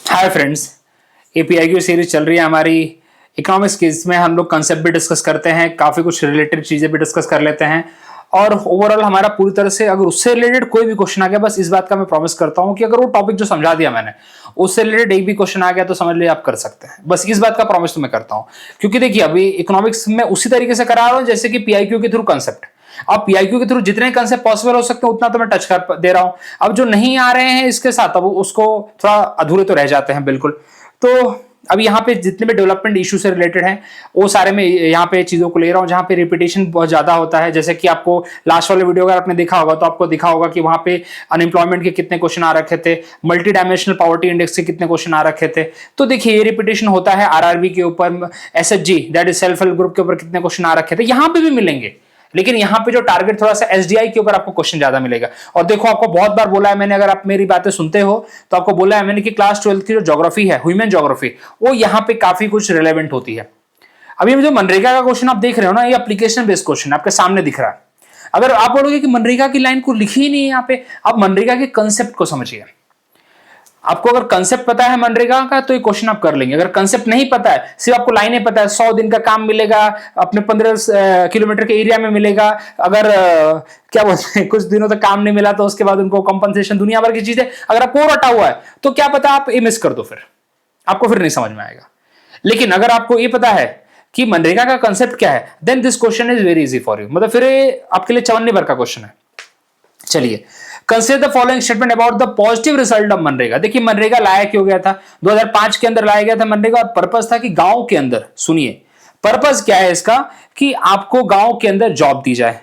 Hi friends, एपीआईक्यू series चल रही है हमारी इकोनॉमिक्स की। इसमें हम लोग कंसेप्ट भी डिस्कस करते हैं, काफी कुछ रिलेटेड चीजें भी डिस्कस कर लेते हैं और ओवरऑल हमारा पूरी तरह से अगर उससे रिलेटेड कोई भी क्वेश्चन आ गया, बस इस बात का मैं प्रॉमिस करता हूं कि अगर वो टॉपिक जो समझा दिया मैंने उससे रिलेटेड एक भी क्वेश्चन आ गया तो समझ लीजिए आप कर सकते हैं। बस इस बात का प्रॉमिस तो मैं करता हूं, क्योंकि देखिए अभी इकोनॉमिक्स में उसी तरीके से करा रहा हूं जैसे कि पीआईक्यू के थ्रू कंसेप्ट। अब पीआईक्यू के थ्रू जितने कंसेप्ट पॉसिबल हो सकते हैं उतना तो मैं टच कर दे रहा हूं। अब जो नहीं आ रहे हैं इसके साथ अब उसको थोड़ा अधूरे तो रह जाते हैं बिल्कुल। तो अब यहाँ पे जितने भी डेवलपमेंट इशू से रिलेटेड हैं वो सारे मैं यहाँ पे चीजों को ले रहा हूँ जहाँ पे रिपीटेशन बहुत ज्यादा होता है। जैसे कि आपको लास्ट वाले वीडियो अगर आपने देखा होगा तो आपको दिखा होगा कि वहां पे अनएम्प्लॉयमेंट के कितने क्वेश्चन आ रखे थे, मल्टी डायमेंशनल पॉवर्टी इंडेक्स के कितने क्वेश्चन आ रखे थे। तो देखिए ये रिपीटेशन होता है। आरआरबी के ऊपर, SHG that is self help group के ऊपर कितने क्वेश्चन आ रखे थे, यहाँ पे भी मिलेंगे। लेकिन यहाँ पे जो टारगेट थोड़ा सा एसडीआई के ऊपर आपको क्वेश्चन ज्यादा मिलेगा। और देखो आपको बहुत बार बोला है मैंने, अगर आप मेरी बातें सुनते हो तो आपको बोला है मैंने कि क्लास 12 की जो ज्योग्राफी है, ह्यूमन ज्योग्राफी, वो यहाँ पे काफी कुछ रिलेवेंट होती है। अभी जो मनरेगा का क्वेश्चन आप देख रहे हो ना, ये एप्लीकेशन बेस्ड क्वेश्चन आपके सामने दिख रहा है। अगर आप बोलोगे कि मनरेगा की लाइन को लिखी ही नहीं है यहाँ पे, आप मनरेगा के कंसेप्ट को समझिए। आपको अगर कंसेप्ट पता है मनरेगा का तो ये क्वेश्चन आप कर लेंगे। अगर कंसेप्ट नहीं पता है, सिर्फ आपको लाइनें पता है, 100 दिन का काम मिलेगा, अपने 15 किलोमीटर के एरिया में मिलेगा, अगर क्या बोलते हैं कुछ दिनों तक काम नहीं मिला तो उसके बाद उनको कंपनसेशन, दुनिया भर की चीजें अगर आपको रटा हुआ है तो क्या पता आप ये मिस कर दो, फिर आपको फिर नहीं समझ में आएगा। लेकिन अगर आपको ये पता है कि मनरेगा का कंसेप्ट क्या है, then this question is very easy for you. मतलब फिर आपके लिए चवन्नी भर का क्वेश्चन है। चलिए, consider the following statement about the positive result of MNREGA. देखिए मनरेगा लाया क्यों गया था, 2005 के अंदर लाया गया था मनरेगा, और पर्पस था कि गांव के अंदर, सुनिए पर्पस क्या है इसका, कि आपको गांव के अंदर जॉब दी जाए।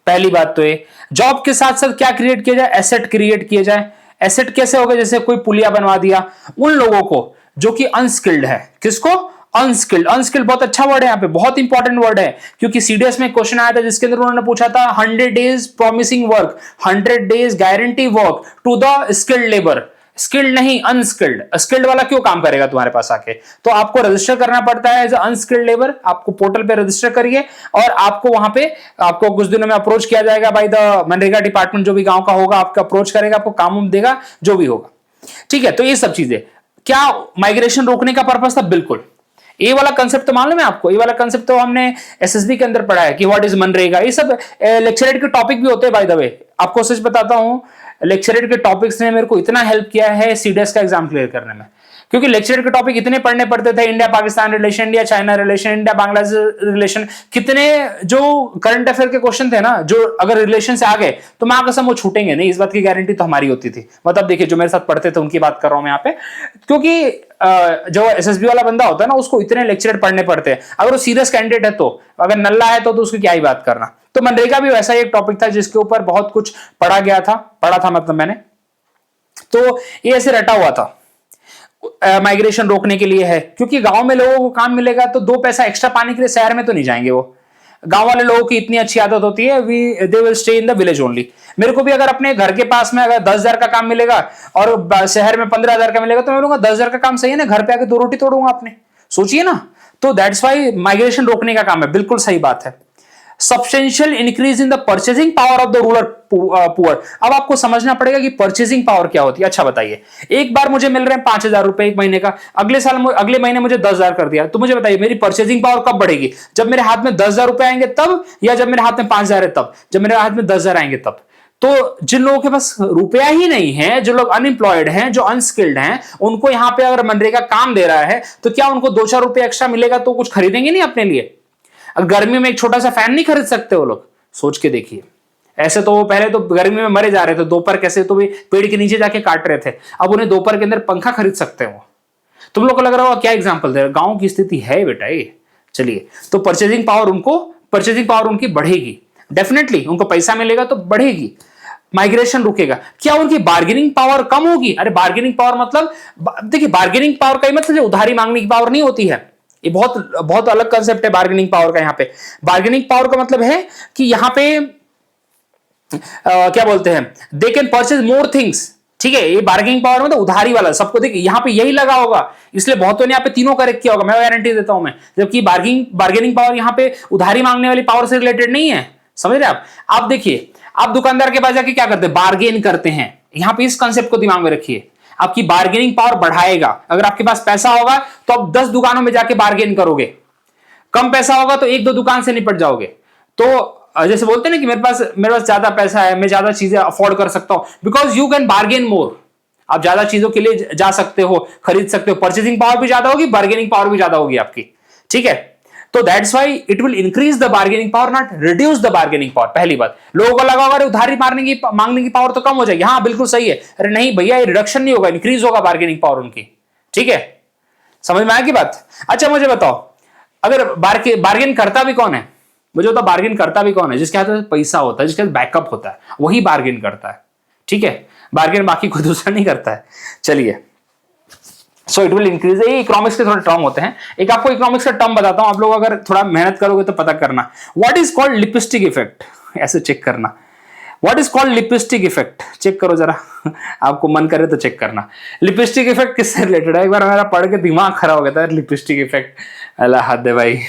पहली बात तो ये, जॉब के साथ साथ क्या क्रिएट किया जाए, एसेट क्रिएट किए जाए। एसेट कैसे होगा, जैसे कोई पुलिया बनवा दिया उन लोगों को जो कि अनस्किल्ड है। किसको? अनस्किल्ड। अनस्किल्ड बहुत अच्छा वर्ड है, यहाँ पे बहुत इंपॉर्टेंट वर्ड है, क्योंकि सीडीएस में क्वेश्चन आया था जिसके अंदर उन्होंने पूछा था 100 days promising work, 100 days guarantee work to the skilled labour. Skilled नहीं, अनस्किल्ड। स्किल्ड वाला क्यों काम करेगा तुम्हारे पास आके? तो आपको रजिस्टर करना पड़ता है एज अनस्किल्ड लेबर। आपको पोर्टल पे रजिस्टर करिए और आपको वहां पे आपको कुछ दिनों में अप्रोच किया जाएगा बाय द मनरेगा डिपार्टमेंट, जो भी गांव का होगा आपका अप्रोच करेगा, आपको काम देगा, जो भी होगा। ठीक है, तो ये सब चीजें क्या माइग्रेशन रोकने का पर्पस था? बिल्कुल। ये वाला कंसेप्ट तो मालूम है आपको, ये वाला कंसेप्ट तो हमने एसएसबी के अंदर पढ़ा है कि व्हाट इज मनरेगा। ये सब लेक्चरेट के टॉपिक भी होते हैं बाय द वे। आपको सच बताता हूं, लेक्चरेट के टॉपिक्स ने मेरे को इतना हेल्प किया है सीडीएस का एग्जाम क्लियर करने में, क्योंकि लेक्चर के टॉपिक इतने पढ़ने पड़ते थे। India Pakistan relation, India China relation, India Bangladesh relation, कितने जो करंट अफेयर के क्वेश्चन थे ना, जो अगर रिलेशन से आ गए तो मैं कसम वो छूटेंगे नहीं, इस बात की गारंटी तो हमारी होती थी। मतलब देखिए जो मेरे साथ पढ़ते थे उनकी बात कर रहा हूं मैं यहाँ पे, क्योंकि जो एसएसबी वाला बंदा होता है ना उसको इतने लेक्चर पढ़ने पड़ते हैं। अगर वो सीरियस कैंडिडेट है तो, अगर नल्ला है तो उसकी क्या ही बात करना। तो मनरेगा भी वैसा ही एक टॉपिक था जिसके ऊपर बहुत कुछ पढ़ा था मतलब मैंने। तो ये ऐसे रटा हुआ था, माइग्रेशन रोकने के लिए है, क्योंकि गांव में लोगों को काम मिलेगा तो 2 पैसा एक्स्ट्रा पाने के लिए शहर में तो नहीं जाएंगे। वो गांव वाले लोगों की इतनी अच्छी आदत होती है, they will stay in the village only. मेरे को भी अगर अपने घर के पास में अगर 10,000 का काम मिलेगा और शहर में 15,000 का मिलेगा तो मैं बोलूंगा 10,000 का काम सही है ना, घर पे आके 2 रोटी तोड़ूंगा अपने। सोचिए ना। तो दैट्स वाई माइग्रेशन रोकने का काम है, बिल्कुल सही बात है। Substantial increase in the purchasing power of the rural poor. अब आपको समझना पड़ेगा कि परचेजिंग पावर क्या होती है। अच्छा बताइए, एक बार मुझे मिल रहे हैं 5,000 रुपए एक महीने का, अगले महीने मुझे 10,000 कर दिया, तो मुझे बताइए मेरी परचेजिंग पावर कब बढ़ेगी? जब मेरे हाथ में 10,000 रुपए आएंगे तब, या जब मेरे हाथ में 5,000 है तब? जब मेरे हाथ में 10,000 आएंगे तब। तो जिन लोगों के पास रुपया ही नहीं है, जो लोग अनएम्प्लॉयड हैं, जो अनस्किल्ड हैं, उनको यहां पे अगर मनरेगा काम दे रहा है तो क्या उनको 2-4 रुपए एक्स्ट्रा मिलेगा तो कुछ खरीदेंगे नहीं अपने लिए? गर्मी में एक छोटा सा फैन नहीं खरीद सकते वो लोग? सोच के देखिए। ऐसे तो वो पहले तो गर्मी में मरे जा रहे थे, दोपहर कैसे तो भी पेड़ के नीचे जाके काट रहे थे, अब उन्हें दोपहर के अंदर पंखा खरीद सकते हैं वो। तुम लोग को लग रहा होगा क्या एग्जांपल दे रहे, गांव की स्थिति है बेटा ये। चलिए, तो परचेजिंग पावर उनकी बढ़ेगी, डेफिनेटली उनको पैसा मिलेगा तो बढ़ेगी, माइग्रेशन रुकेगा। क्या उनकी बार्गेनिंग पावर कम होगी? अरे बार्गेनिंग पावर मतलब, देखिए बार्गेनिंग पावर का मतलब उधारी मांगने की पावर नहीं होती है। ये बहुत बहुत अलग कंसेप्ट है बार्गेनिंग पावर का। यहाँ पे बार्गेनिंग पावर का मतलब है कि यहाँ पे क्या बोलते हैं, they can purchase more things. ठीक है, ये बार्गेनिंग पावर मतलब उधारी वाला सबको। देखिए यहाँ पे यही लगा होगा, इसलिए बहुतों ने यहाँ पे तीनों करेक्ट किया होगा, मैं गारंटी देता हूं मैं। जबकि बार्गेनिंग पावर यहाँ पे उधारी मांगने वाली पावर से रिलेटेड नहीं है, समझ रहे आप देखिए, आप दुकानदार के पास जाके क्या करते हैं, बार्गेन करते हैं। यहाँ पे इस कंसेप्ट को दिमाग में रखिए। आपकी बार्गेनिंग पावर बढ़ाएगा। अगर आपके पास पैसा होगा तो आप 10 दुकानों में जाके बार्गेन करोगे, कम पैसा होगा तो एक दो दुकान से निपट जाओगे। तो जैसे बोलते हैं ना कि मेरे पास ज्यादा पैसा है, मैं ज्यादा चीजें अफोर्ड कर सकता हूं, बिकॉज यू कैन बार्गेन मोर। आप ज्यादा चीजों के लिए जा सकते हो, खरीद सकते हो, परचेसिंग पावर भी ज्यादा होगी, बार्गेनिंग पावर भी ज्यादा होगी आपकी, ठीक है। तो that's why it will increase the bargaining power, not reduce the bargaining power. पहली बात, लोगों को लगा अगर उधारी मांगने की पावर तो कम हो जाएगी। हाँ बिल्कुल सही है, अरे नहीं भैया, ये रिडक्शन नहीं होगा, इंक्रीज होगा बार्गेनिंग पावर उनकी, ठीक है। समझ में आया की बात? अच्छा मुझे बताओ, अगर बार्गेन करता भी कौन है? मुझे बताओ बार्गेन करता भी कौन है? जिसके हाथ में पैसा होता है, जिसके हाथ बैकअप होता है, वही बार्गेन करता है, ठीक है। बार्गेन बाकी कोई दूसरा नहीं करता है। चलिए, सो इट विल इंक्रीज। ये इकोनॉमिक्स के थोड़े टर्म होते हैं। एक आपको इकोनॉमिक्स का टर्म बताता हूं, आप लोग अगर थोड़ा मेहनत करोगे तो पता करना। What is called lipstick effect? ऐसे चेक करना, what is called lipstick effect, check करो जरा आपको मन करे तो चेक करना। लिपस्टिक इफेक्ट किससे रिलेटेड है? एक बार मेरा पढ़ के दिमाग खराब हो गया था, लिपस्टिक इफेक्ट, अल्लाह हद है भाई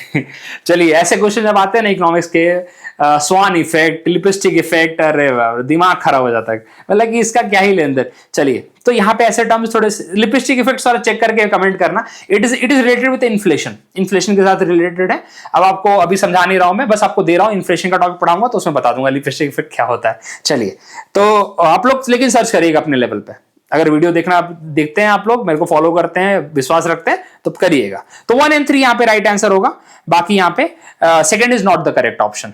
चलिए, ऐसे क्वेश्चन जब आते हैं ना इकोनॉमिक्स के, स्वान इफेक्ट, लिपस्टिक इफेक्ट, अरे दिमाग खराब हो जाता है, मतलब कि इसका क्या ही लेन देन। चलिए, तो यहाँ पे ऐसे टर्म्स थोड़े, लिपस्टिक इफेक्ट सारा चेक करके कमेंट करना। It is related with inflation, inflation के साथ रिलेटेड है। अब आपको अभी समझा नहीं रहा हूं मैं, बस आपको दे रहा हूं, इन्फ्लेशन का टॉपिक पढ़ाऊंगा तो उसमें बता दूंगा लिपस्टिक इफेक्ट क्या होता है। चलिए, तो आप लोग लेकिन सर्च करिएगा अपने लेवल पे। अगर वीडियो देखना देखते हैं आप लोग, मेरे को फॉलो करते हैं, विश्वास रखते हैं, तो करिएगा। तो 1 and 3 यहाँ पे राइट आंसर होगा, बाकी यहाँ पे second is not the correct option.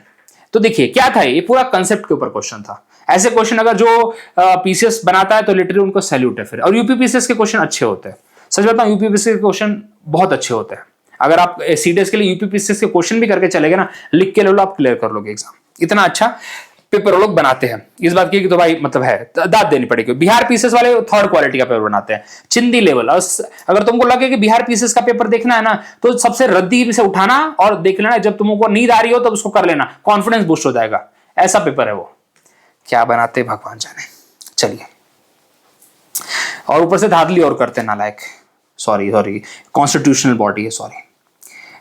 तो देखिए क्या था, ये पूरा कंसेप्ट के ऊपर क्वेश्चन था। ऐसे क्वेश्चन अगर जो पीसीएस बनाता है तो लिटरली उनको सैल्यूट है फिर। और यूपी पीसीएस के क्वेश्चन अच्छे होते हैं, सच बताऊं, यूपी पीसीएस के क्वेश्चन बहुत अच्छे होते हैं। अगर आप सीडीएस के लिए यूपी पीसीएस के क्वेश्चन भी करके चलेगे ना, लिख के ले लो, आप क्लियर कर लोगे एग्जाम। इतना अच्छा पेपर लोग बनाते हैं, इस बात की तो भाई मतलब है, दाद देनी पड़ेगी। बिहार पीसेस वाले थर्ड क्वालिटी का पेपर बनाते हैं, चिंदी लेवल। अगर तुमको लगे कि बिहार पीसेस का पेपर देखना है ना, तो सबसे रद्दी से उठाना और देख लेना, जब तुमको नींद आ रही हो तब उसको कर लेना, कॉन्फिडेंस बूस्ट हो जाएगा। ऐसा पेपर है वो, क्या बनाते भगवान जाने। चलिए, और ऊपर से धाधली और करते नालायक, सॉरी कॉन्स्टिट्यूशनल बॉडी है, सॉरी,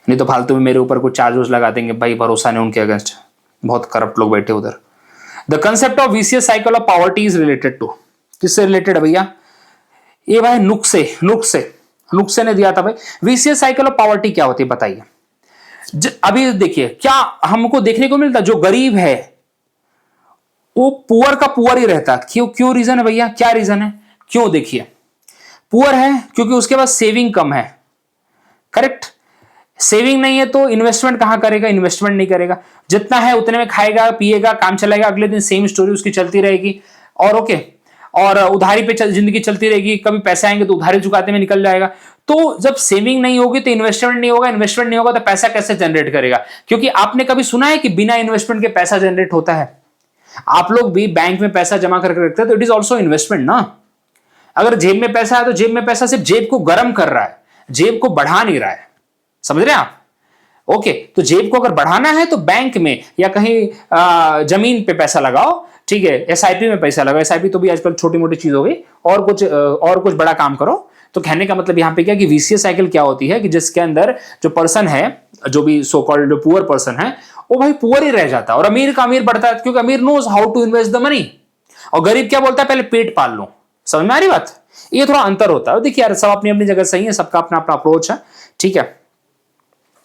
नहीं तो फालतू में मेरे ऊपर कुछ चार्जेस लगा देंगे भाई, भरोसा नहीं उनके अगेंस्ट, बहुत करप्ट लोग बैठे उधर। The concept of vicious cycle of poverty is related to, किससे रिलेटेड है भैया? ये भाई नुक्से ने दिया था भाई। वीसीएस साइकिल ऑफ पॉवर्टी क्या होती है बताइए? अभी देखिए, क्या हमको देखने को मिलता, जो गरीब है वो पुअर का पुअर ही रहता। क्यों रीजन है भैया, क्या रीजन है? क्यों? देखिए, पुअर है क्योंकि उसके पास सेविंग कम है, करेक्ट। सेविंग नहीं है तो इन्वेस्टमेंट कहां करेगा? इन्वेस्टमेंट नहीं करेगा, जितना है उतने में खाएगा पिएगा, काम चलाएगा, अगले दिन सेम स्टोरी उसकी चलती रहेगी। और ओके, और उधारी पे जिंदगी चलती रहेगी, कभी पैसे आएंगे तो उधारी चुकाते में निकल जाएगा। तो जब सेविंग नहीं होगी तो इन्वेस्टमेंट नहीं होगा, इन्वेस्टमेंट नहीं होगा तो पैसा कैसे जनरेट करेगा? क्योंकि आपने कभी सुना है कि बिना इन्वेस्टमेंट के पैसा जनरेट होता है? आप लोग भी बैंक में पैसा जमा करके रखते हैं तो इट इज ऑल्सो इन्वेस्टमेंट ना। अगर जेब में पैसा है तो जेब में पैसा सिर्फ जेब को गर्म कर रहा है, जेब को बढ़ा नहीं रहा है, समझ रहे हैं आप? ओके, तो जेब को अगर बढ़ाना है तो बैंक में या कहीं जमीन पे पैसा लगाओ, ठीक है, एसआईपी में पैसा लगाओ। एसआईपी तो भी आजकल छोटी मोटी चीज हो गई, और कुछ बड़ा काम करो। तो कहने का मतलब यहाँ पे क्या कि वीसीएस साइकिल क्या होती है कि जिसके अंदर जो पर्सन है, जो भी सो कॉल्ड पुअर पर्सन है, वो भाई पुअर ही रह जाता है, और अमीर का अमीर बढ़ता है, क्योंकि अमीर knows how to invest the money, और गरीब क्या बोलता है, पहले पेट पाल लो। समझ में आ रही बात? ये थोड़ा अंतर होता है। देखिए यार, सब अपनी अपनी जगह सही है, सबका अपना अपना अप्रोच है, ठीक है,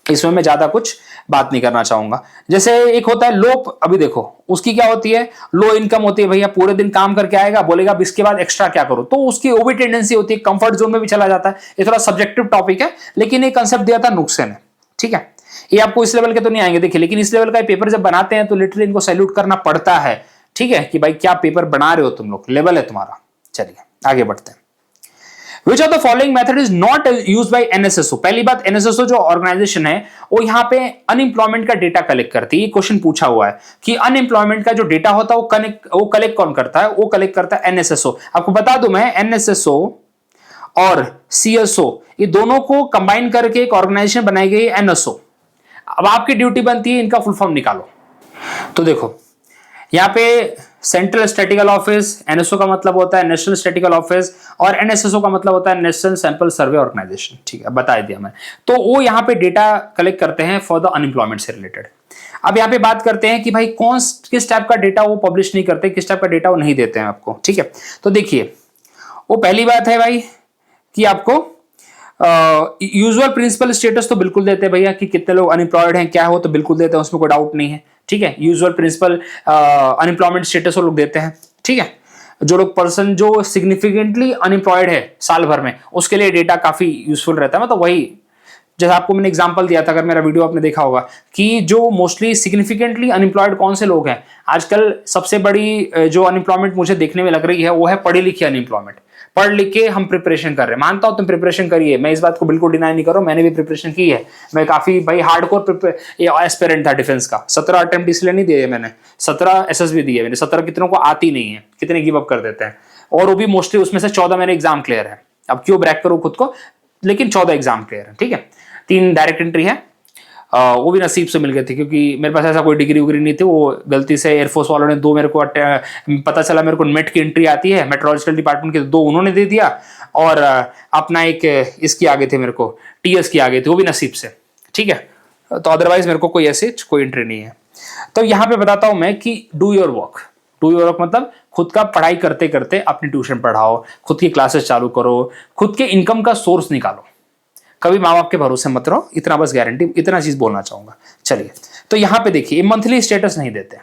इसमें मैं ज्यादा कुछ बात नहीं करना चाहूंगा। जैसे एक होता है लो, अभी देखो उसकी क्या होती है, लो इनकम होती है भैया, पूरे दिन काम करके आएगा, बोलेगा अब इसके बाद एक्स्ट्रा क्या करो, तो उसकी वो भी टेंडेंसी होती है, कंफर्ट जोन में भी चला जाता है। ये थोड़ा सब्जेक्टिव टॉपिक है, लेकिन ये कंसेप्ट दिया था नुक्से ने, ठीक है। ये आपको इस लेवल के तो नहीं आएंगे, देखिए, लेकिन इस लेवल का पेपर जब बनाते हैं तो लिटरली इनको सैल्यूट करना पड़ता है, ठीक है, कि भाई क्या पेपर बना रहे हो तुम लोग, लेवल है तुम्हारा। चलिए आगे बढ़ते हैं। Which of the following method is not used by NSSO? पहली बात, NSSO जो ऑर्गेनाइजेशन है वो यहाँ पे अनएम्प्लॉयमेंट का डेटा कलेक्ट करती है। ये क्वेश्चन पूछा हुआ है कि अनएम्प्लॉयमेंट का जो डेटा होता है वो कलेक्ट कौन करता है? वो कलेक्ट करता है NSSO। आपको बता दूं मैं, NSSO और CSO ये दोनों को कंबाइन करके एक ऑर्गेनाइजेशन बनाई गई है, NSO। अब आपकी ड्यूटी बनती है इनका फुल फॉर्म निकालो। तो देखो यहाँ पे सेंट्रल स्टैटिकल ऑफिस, एनएसओ का मतलब होता है नेशनल स्टैटिकल ऑफिस, और एनएसएसओ का मतलब होता है नेशनल सैंपल सर्वे ऑर्गेनाइजेशन, ठीक है, बता दिया मैं। तो वो यहाँ पे डेटा कलेक्ट करते हैं फॉर द अनएम्प्लॉयमेंट से रिलेटेड। अब यहाँ पे बात करते हैं कि भाई किस टाइप का डेटा वो पब्लिश नहीं करते, किस टाइप का डेटा वो नहीं देते हैं आपको, ठीक है। तो देखिए, वो पहली बात है भाई कि आपको यूजुअल प्रिंसिपल स्टेटस तो बिल्कुल देते हैं भैया, कि कितने लोग अनएम्प्लॉयड हैं क्या हो तो बिल्कुल देते हैं, उसमें कोई डाउट नहीं है। ठीक है, यूजुअल प्रिंसिपल अनएम्प्लॉयमेंट स्टेटस वो लोग देते हैं। ठीक है, जो लोग पर्सन जो सिग्निफिकेंटली अनएम्प्लॉयड है साल भर में, उसके लिए डेटा काफी यूजफुल रहता है। मतलब वही जैसा आपको मैंने एग्जांपल दिया था, अगर मेरा वीडियो आपने देखा होगा, कि जो मोस्टली सिग्निफिकेंटली अनएम्प्लॉयड कौन से लोग हैं आजकल। सबसे बड़ी जो अनएम्प्लॉयमेंट मुझे देखने में लग रही है वो है पढ़ी लिखी अनएम्प्लॉयमेंट। पढ़ लिख के हम प्रिपरेशन कर रहे हैं, मानता हूं तुम प्रिपरेशन करिए, मैं इस बात को बिल्कुल डिनाई नहीं कर रहा हूं, मैंने भी प्रिपरेशन की है। मैं काफी भाई हार्डकोर एस्पिरेंट था डिफेंस का। 17 अटेम्प्ट इसलिए नहीं दिए मैंने, 17 एसएसबी दिए मैंने। 17 कितनों को आती नहीं है, कितने गिव अप कर देते हैं, और वो भी मोस्टली उसमें से 14 मेरे एग्जाम क्लियर है। अब क्यों ब्रैक करूं खुद को, लेकिन 14 एग्जाम क्लियर है। ठीक है, 3 डायरेक्ट एंट्री है, वो भी नसीब से मिल गए थे, क्योंकि मेरे पास ऐसा कोई डिग्री उग्री नहीं थी। वो गलती से एयरफोर्स वालों ने 2 मेरे को पता चला मेरे को मेट की एंट्री आती है, मेट्रोलॉजिकल डिपार्टमेंट के 2 उन्होंने दे दिया, और अपना एक इसकी आगे थे मेरे को, टीएस की आगे थे, वो भी नसीब से। ठीक है, तो अदरवाइज मेरे को कोई ऐसी कोई एंट्री नहीं है। तो यहाँ पे बताता हूं मैं कि do your work. Do your work मतलब खुद का पढ़ाई करते करते अपनी ट्यूशन पढ़ाओ, खुद की क्लासेस चालू करो, खुद के इनकम का सोर्स निकालो। कभी माँ बाप के भरोसे मत रहो, इतना बस गारंटी, इतना चीज बोलना चाहूंगा। चलिए, तो यहां पे देखिए, मंथली स्टेटस नहीं देते,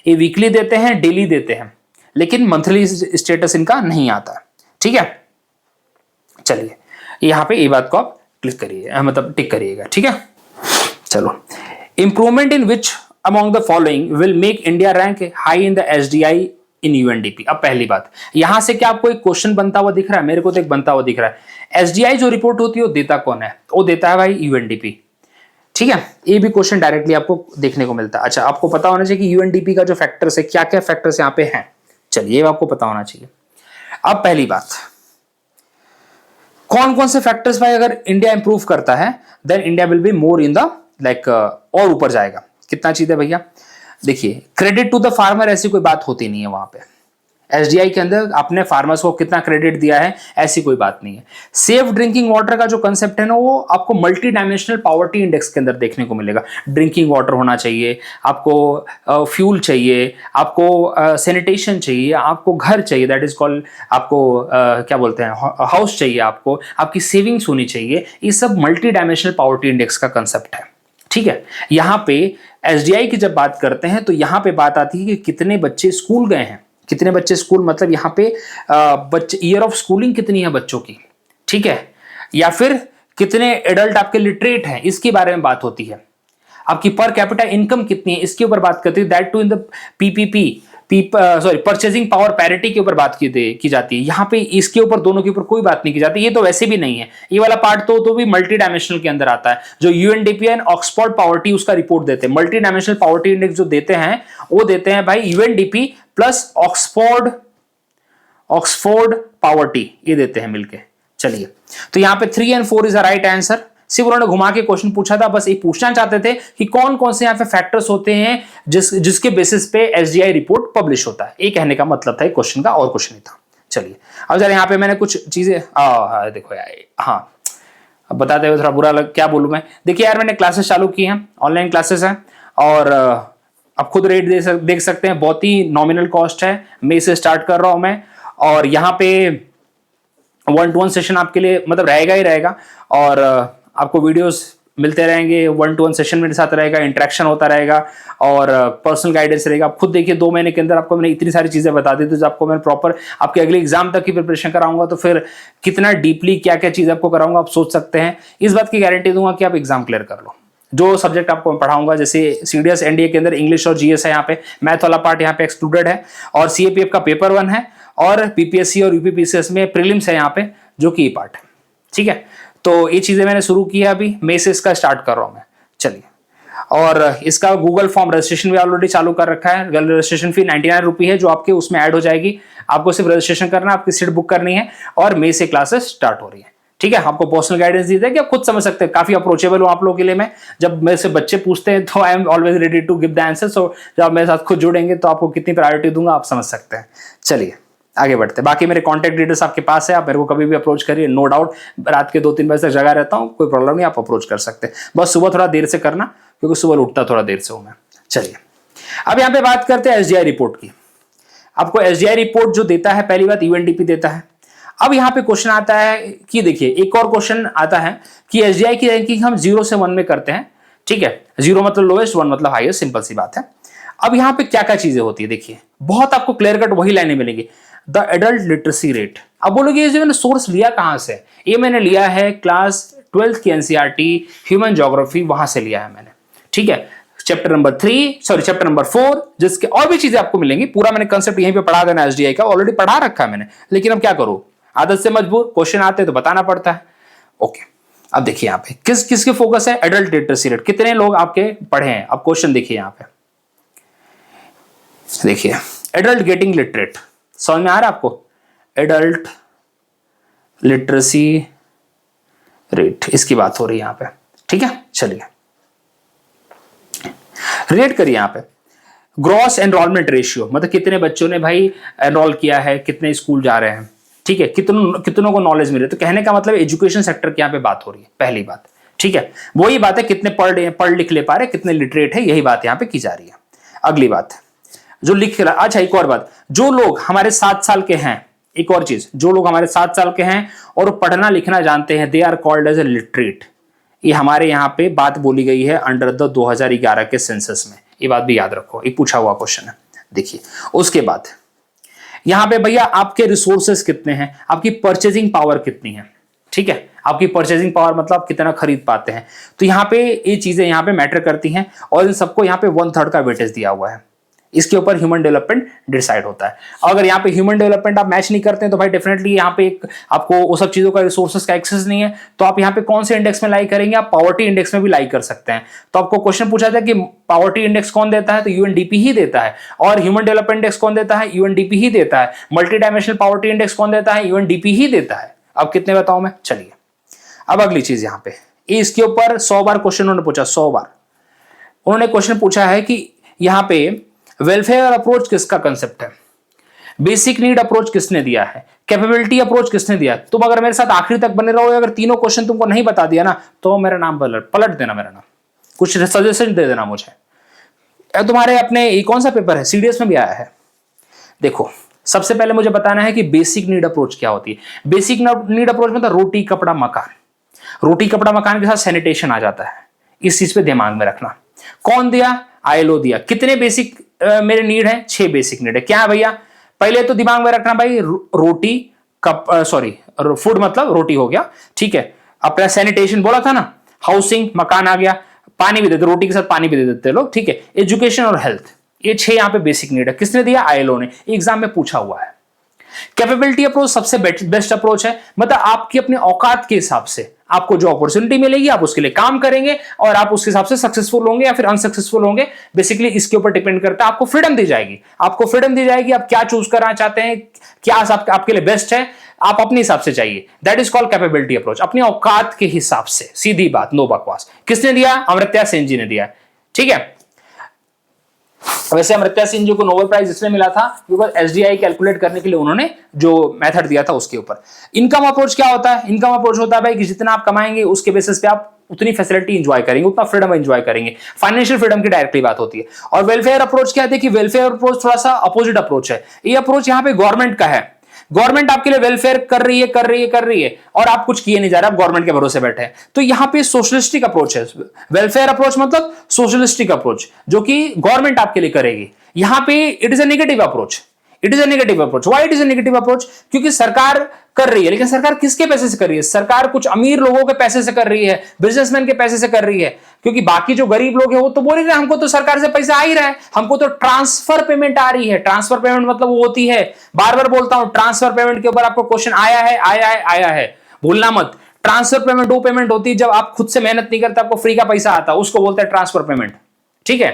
ये वीकली देते हैं, डेली देते हैं, लेकिन मंथली स्टेटस इनका नहीं आता। ठीक है, चलिए यहां पे ये बात को आप क्लिक करिए, मतलब टिक करिएगा। ठीक है, चलो, improvement in which among the following will make India rank high in the SDI in UNDP. अब पहली बात, यहां से क्या आपको एक क्वेश्चन बनता हुआ दिख रहा है? मेरे को तो एक बनता हुआ दिख रहा है। एसडीआई जो रिपोर्ट होती है वो देता कौन है? वो देता है भाई यूएनडीपी। ठीक है, ये भी क्वेश्चन डायरेक्टली आपको देखने को मिलता है। अच्छा, आपको पता होना चाहिए कि यूएनडीपी का जो फैक्टर्स है, क्या क्या फैक्टर्स यहां पे हैं। चलिए, आपको पता होना चाहिए। अब पहली बात, कौन कौन से फैक्टर्स भाई अगर इंडिया इंप्रूव करता है, then India will be more in the like, और ऊपर जाएगा। कितना चीज है भैया? देखिए, क्रेडिट टू द फार्मर ऐसी कोई बात होती नहीं है वहां पे। एसडीआई के अंदर आपने फार्मर्स को कितना क्रेडिट दिया है, ऐसी कोई बात नहीं है। सेफ ड्रिंकिंग वाटर का जो कंसेप्ट है ना, वो आपको मल्टी डायमेंशनल पॉवर्टी इंडेक्स के अंदर देखने को मिलेगा। ड्रिंकिंग वाटर होना चाहिए, आपको फ्यूल चाहिए, आपको सैनिटेशन चाहिए, आपको घर चाहिए, दैट इज कॉल्ड, आपको क्या बोलते हैं, हाउस चाहिए, आपको आपकी सेविंग्स होनी चाहिए। ये सब मल्टी डायमेंशनल पॉवर्टी इंडेक्स का कंसेप्ट है। ठीक है, यहां पे एसडीआई की जब बात करते हैं तो यहां पे बात आती है कि कितने बच्चे स्कूल गए हैं, कितने बच्चे स्कूल, मतलब यहां पे बच्चे, ईयर ऑफ स्कूलिंग कितनी है बच्चों की। ठीक है, या फिर कितने एडल्ट आपके लिटरेट हैं, इसके बारे में बात होती है। आपकी पर कैपिटा इनकम कितनी है, इसके ऊपर बात करती है। That to in the PPP, purchasing power parity के ऊपर बात की जाती है। यहाँ पे इसके ऊपर, दोनों के ऊपर कोई बात नहीं की जाती। ये तो वैसे भी नहीं है, ये वाला पार्ट तो भी मल्टी डायमेंशनल के अंदर आता है। जो यूएनडीपी एंड ऑक्सफोर्ड पॉवर्टी उसका रिपोर्ट देते हैं, मल्टी डायमेंशनल पॉवर्टी इंडेक्स जो देते हैं, वो देते हैं भाई यूएनडीपी प्लस ऑक्सफोर्ड पॉवर्टी, ये देते हैं मिलके। चलिए, तो यहाँ पे 3 और 4 इज द राइट आंसर। सिर्फ उन्होंने घुमा के क्वेश्चन पूछा था, बस ये पूछना चाहते थे कि कौन कौन से यहाँ पे फैक्टर्स होते हैं जिसके बेसिस पे एसडीआई रिपोर्ट पब्लिश होता है। ये कहने का मतलब था क्वेश्चन का, और कुछ नहीं था। चलिए, अब जरा यहाँ पे मैंने कुछ चीजें, देखो यार, हाँ, अब बताते हुए थोड़ा बुरा क्या बोलूं मैं। देखिए यार, मैंने क्लासेस चालू की हैं, ऑनलाइन क्लासेस हैं, और अब खुद रेट देख सकते हैं, बहुत ही नॉमिनल कॉस्ट है। मई से स्टार्ट कर रहा हूं मैं, और यहाँ पे 1-to-1 सेशन आपके लिए मतलब रहेगा ही रहेगा, और आपको वीडियोस मिलते रहेंगे। 1-to-1 सेशन मेरे साथ रहेगा, इंटरेक्शन होता रहेगा, और पर्सनल गाइडेंस रहेगा। आप खुद देखिए, 2 महीने के अंदर आपको मैंने इतनी सारी चीजें बता दी, तो जब आपको मैं प्रॉपर आपके अगले एग्जाम तक की प्रिपरेशन कराऊंगा, तो फिर कितना डीपली क्या क्या चीज आपको कराऊंगा आप सोच सकते हैं। इस बात की गारंटी दूंगा कि आप एग्जाम क्लियर कर लो। जो सब्जेक्ट आपको मैं पढ़ाऊंगा, जैसे सीडीएस एनडीए के अंदर इंग्लिश और जीएस है, यहाँ पे मैथ वाला पार्ट यहाँ पे एक्सक्लूडेड है, और सीएपीएफ का पेपर 1 है, और पीपीएससी और यूपीपीसीएस में प्रीलिम्स है यहाँ पे, जो कि पार्ट है। ठीक है, तो ये चीजें मैंने शुरू की है, अभी मई से इसका स्टार्ट कर रहा हूं मैं। चलिए, और इसका गूगल फॉर्म रजिस्ट्रेशन भी ऑलरेडी चालू कर रखा है। रजिस्ट्रेशन फी 99 रुपये है, जो आपके उसमें ऐड हो जाएगी। आपको सिर्फ रजिस्ट्रेशन करना है, आपकी सीट बुक करनी है, और मई से क्लासेस स्टार्ट हो रही है। ठीक है, आपको पर्सनल गाइडेंस दी जाएगी, आप खुद समझ सकते हैं। काफी अप्रोचेबल हूं आप लोगों के लिए मैं। जब मेरे से बच्चे पूछते हैं तो I am always ready to give the answer. So जब मेरे साथ खुद जुड़ेंगे तो आपको कितनी प्रायोरिटी दूंगा आप समझ सकते हैं। चलिए, आगे बढ़ते हैं। बाकी मेरे कॉन्टैक्ट डिटेल्स आपके पास है, आप मेरे को कभी भी अप्रोच करिए, नो डाउट। रात के 2-3 बजे तक जगा रहता हूँ, कोई प्रॉब्लम नहीं, आप अप्रोच कर सकते हैं। बस सुबह थोड़ा देर से करना, क्योंकि सुबह उठता थोड़ा देर से हूं मैं। चलिए, अब यहाँ पे बात करते हैं एसडीआई रिपोर्ट की। आपको एसडीआई रिपोर्ट जो देता है, पहली बात यूएनडीपी देता है। अब यहाँ पे क्वेश्चन आता है कि देखिए एक और क्वेश्चन आता है कि एसडीआई की रैंकिंग हम 0 से 1 में करते हैं, ठीक है, 0 मतलब लोएस्ट, 1 मतलब हाईएस्ट, सिंपल सी बात है। अब यहाँ पे क्या क्या चीजें होती है, देखिए बहुत आपको क्लियर कट वही लाइनें मिलेंगी। द एडल्ट लिटरेसी रेट, अब बोलोगे ये मैंने सोर्स लिया कहां से, ये मैंने लिया है क्लास 12th की एनसीईआरटी ह्यूमन ज्योग्राफी, वहां से लिया है मैंने, ठीक है, चैप्टर नंबर 4, जिसके और भी चीजें आपको मिलेंगी। पूरा मैंने कंसेप्ट यहीं पे पढ़ा देना एसडीआई का, ऑलरेडी पढ़ा रखा है मैंने, लेकिन अब क्या करूं, आदत से मजबूर, क्वेश्चन आते हैं तो बताना पड़ता है। ओके, अब देखिए यहाँ पे किस किसके फोकस है, एडल्ट लिटरेसी रेट, कितने लोग आपके पढ़े हैं। अब क्वेश्चन देखिए यहाँ पे, देखिए एडल्ट गेटिंग लिटरेट, समझ में आ रहा है आपको, एडल्ट लिटरेसी रेट, इसकी बात हो रही है यहाँ पे, ठीक है। चलिए रेट करिए यहाँ पे, ग्रॉस एनरोलमेंट रेशियो, मतलब कितने बच्चों ने भाई एनरोल किया है, कितने स्कूल जा रहे हैं, ठीक है, कितनों को नॉलेज मिले। तो कहने का मतलब एजुकेशन सेक्टर की यहाँ पे बात हो रही है, पहली बात, ठीक है। वही बात है कितने पढ़ लिख ले पा रहे, कितने लिटरेट है, यही बात यहाँ पे की जा रही है। अगली बात जो लिख रहा, अच्छा एक और बात, जो लोग हमारे 7 साल के हैं, एक और चीज, जो लोग हमारे 7 साल के हैं और पढ़ना लिखना जानते हैं, they are called as a literate. ये हमारे यहाँ पे बात बोली गई है अंडर द 2011 के सेंसस में, ये बात भी याद रखो, ये पूछा हुआ क्वेश्चन है। देखिए उसके बाद यहाँ पे भैया आपके रिसोर्सेस कितने हैं, आपकी परचेजिंग पावर कितनी है, ठीक है, आपकी परचेजिंग पावर मतलब आप कितना खरीद पाते हैं। तो यहाँ पे ये चीजें यहाँ पे मैटर करती हैं, और इन सबको यहाँ पे 1/3 का वेटेज दिया हुआ है, इसके ऊपर ह्यूमन डेवलपमेंट डिसाइड होता है। अगर यहाँ पे ह्यूमन डेवलपमेंट आप मैच नहीं करते हैं तो भाई डेफिनेटली यहाँ पे आपको वो सब चीजों का रिसोर्सेस का एक्सेस नहीं है, तो आप यहाँ पे कौन से इंडेक्स में लाई करेंगे, आप पॉवर्टी इंडेक्स में भी लाई कर सकते हैं। तो आपको क्वेश्चन पूछा था कि पॉवर्टी इंडेक्स कौन देता है, तो यूएनडीपी ही देता है, और ह्यूमन डेवलपमेंट इंडेक्स कौन देता है, यूएनडीपी ही देता है, मल्टी डायमेंशनल पॉवर्टी इंडेक्स कौन देता है, यूएनडीपी ही देता है। अब कितने बताऊं मैं, चलिए अब अगली चीज यहाँ पे, इसके ऊपर 100 बार क्वेश्चन उन्होंने पूछा, 100 बार उन्होंने क्वेश्चन पूछा है कि यहाँ पे वेलफेयर अप्रोच किसका कंसेप्ट है, बेसिक नीड अप्रोच किसने दिया है, कैपेबिलिटी अप्रोच किसने दिया। तुम अगर मेरे साथ आखिरी तक बने रहो, अगर तीनों क्वेश्चन तुमको नहीं बता दिया ना, तो मेरा नाम पलट देना, मेरा नाम, कुछ सजेशन दे देना मुझे। तुम्हारे अपने कौन सा पेपर है, सीडीएस में भी आया है। देखो सबसे पहले मुझे बताना है कि बेसिक नीड अप्रोच क्या होती है। बेसिक नीड अप्रोच मतलब रोटी कपड़ा मकान, रोटी कपड़ा मकान के साथ सैनिटेशन आ जाता है, इस चीज पे दिमाग में रखना। कौन दिया, आईएलओ दिया। कितने बेसिक मेरे नीड है, 6 बेसिक नीड है। क्या है भैया, पहले तो दिमाग में रखना भाई, रोटी फूड मतलब रोटी हो गया, ठीक है, अपना सैनिटेशन बोला था ना, हाउसिंग मकान आ गया, पानी भी देते, रोटी के साथ पानी भी दे देते लोग, ठीक है, एजुकेशन और हेल्थ, ये 6 यहाँ पे बेसिक नीड है। किसने दिया, आईएलओ ने, एग्जाम में पूछा हुआ है। कैपेबिलिटी अप्रोच सबसे बेस्ट अप्रोच है, मतलब आपकी अपने औकात के हिसाब से आपको जो अपॉर्चुनिटी मिलेगी आप उसके लिए काम करेंगे और आप उसके हिसाब से सक्सेसफुल होंगे या फिर अनसक्सेसफुल होंगे। बेसिकली इसके ऊपर डिपेंड करता है, आपको फ्रीडम दी जाएगी, आपको फ्रीडम दी जाएगी, आप क्या चूज करना चाहते हैं, क्या आपके लिए बेस्ट है, आप अपने हिसाब से चाहिए। That is called capability approach, अपनी औकात के हिसाब से, सीधी बात, नो बकवास। किसने दिया, अमर्त्य सेन जी ने दिया, ठीक है। वैसे अमर्त्य सेन जी को नोबेल प्राइज इसलिए मिला था क्योंकि एसडीआई कैलकुलेट करने के लिए उन्होंने जो मेथड दिया था उसके ऊपर। इनकम अप्रोच क्या होता है, इनकम अप्रोच होता है भाई कि जितना आप कमाएंगे उसके बेसिस पे आप उतनी फैसिलिटी एंजॉय करेंगे, उतना फ्रीडम एंजॉय करेंगे, फाइनेंशियल फ्रीडम की डायरेक्टली बात होती है। और वेलफेयर अप्रोच क्या है, देखिए वेलफेयर अप्रोच थोड़ा सा अपोजिट अप्रोच है। ये अप्रोच यहाँ पे गवर्नमेंट का है, गवर्नमेंट आपके लिए वेलफेयर कर रही है और आप कुछ किए नहीं जा रहे, आप गवर्नमेंट के भरोसे बैठे हैं। तो यहां पे सोशलिस्टिक अप्रोच है। वेलफेयर अप्रोच मतलब सोशलिस्टिक अप्रोच जो कि गवर्नमेंट आपके लिए करेगी। यहां पे it is a negative approach, it is a negative approach. Why it is a negative approach, क्योंकि सरकार कर रही है, लेकिन सरकार किसके पैसे से कर रही है, सरकार कुछ अमीर लोगों के पैसे से कर रही है, बिजनेसमैन के पैसे से कर रही है। क्योंकि बाकी जो गरीब लोग हैं वो तो बोल ही रहे हमको तो सरकार से पैसा आ ही रहा है, हमको तो ट्रांसफर पेमेंट आ रही है। ट्रांसफर पेमेंट मतलब वो होती है, बार बार बोलता हूं, ट्रांसफर पेमेंट के ऊपर आपको क्वेश्चन आया है, भूलना मत। ट्रांसफर पेमेंट वो पेमेंट होती है जब आप खुद से मेहनत नहीं करते, आपको फ्री का पैसा आता, उसको बोलते हैं ट्रांसफर पेमेंट, ठीक है।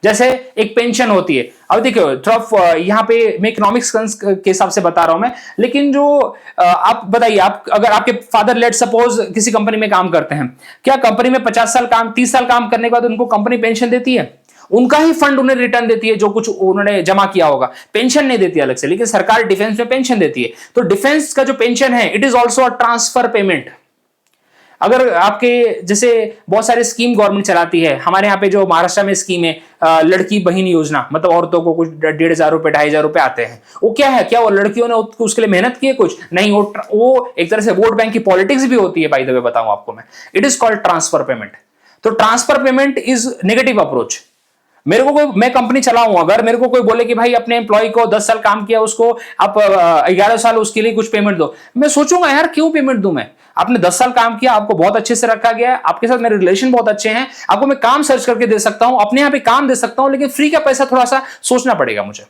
जैसे एक पेंशन होती है। अब देखिए थोड़ा यहां पे मैं इकोनॉमिक्स के हिसाब से बता रहा हूं मैं, लेकिन जो आप बताइए, आप अगर आपके फादर लेट सपोज किसी कंपनी में काम करते हैं, क्या कंपनी में 50 साल काम 30 साल काम करने के बाद उनको कंपनी पेंशन देती है? उनका ही फंड उन्हें रिटर्न देती है जो कुछ उन्होंने जमा किया होगा, पेंशन नहीं देती अलग से। लेकिन सरकार डिफेंस में पेंशन देती है, तो डिफेंस का जो पेंशन है it is also a transfer payment. अगर आपके जैसे बहुत सारी स्कीम गवर्नमेंट चलाती है, हमारे यहाँ पे जो महाराष्ट्र में स्कीम है लड़की बहन योजना, मतलब औरतों को कुछ 1,500 रुपए 2,500 रुपए आते हैं। वो क्या है, क्या वो लड़कियों ने उसके लिए मेहनत की है? कुछ नहीं। वो एक तरह से वोट बैंक की पॉलिटिक्स भी होती है, बाय द वे बताऊं आपको मैं। It is called transfer payment. तो transfer payment is negative approach. मेरे को कोई, मैं कंपनी चलाऊं, अगर मेरे को कोई बोले कि भाई अपने एम्प्लॉय को 10 साल काम किया, उसको आप 11 साल उसके लिए कुछ पेमेंट दो, मैं सोचूंगा यार क्यों पेमेंट दूं मैं? आपने 10 साल काम किया, आपको बहुत अच्छे से रखा गया है, आपके साथ मेरे रिलेशन बहुत अच्छे हैं, आपको मैं काम सर्च करके दे सकता हूं, अपने यहाँ पे काम दे सकता हूं, लेकिन फ्री का पैसा थोड़ा सा सोचना पड़ेगा मुझे।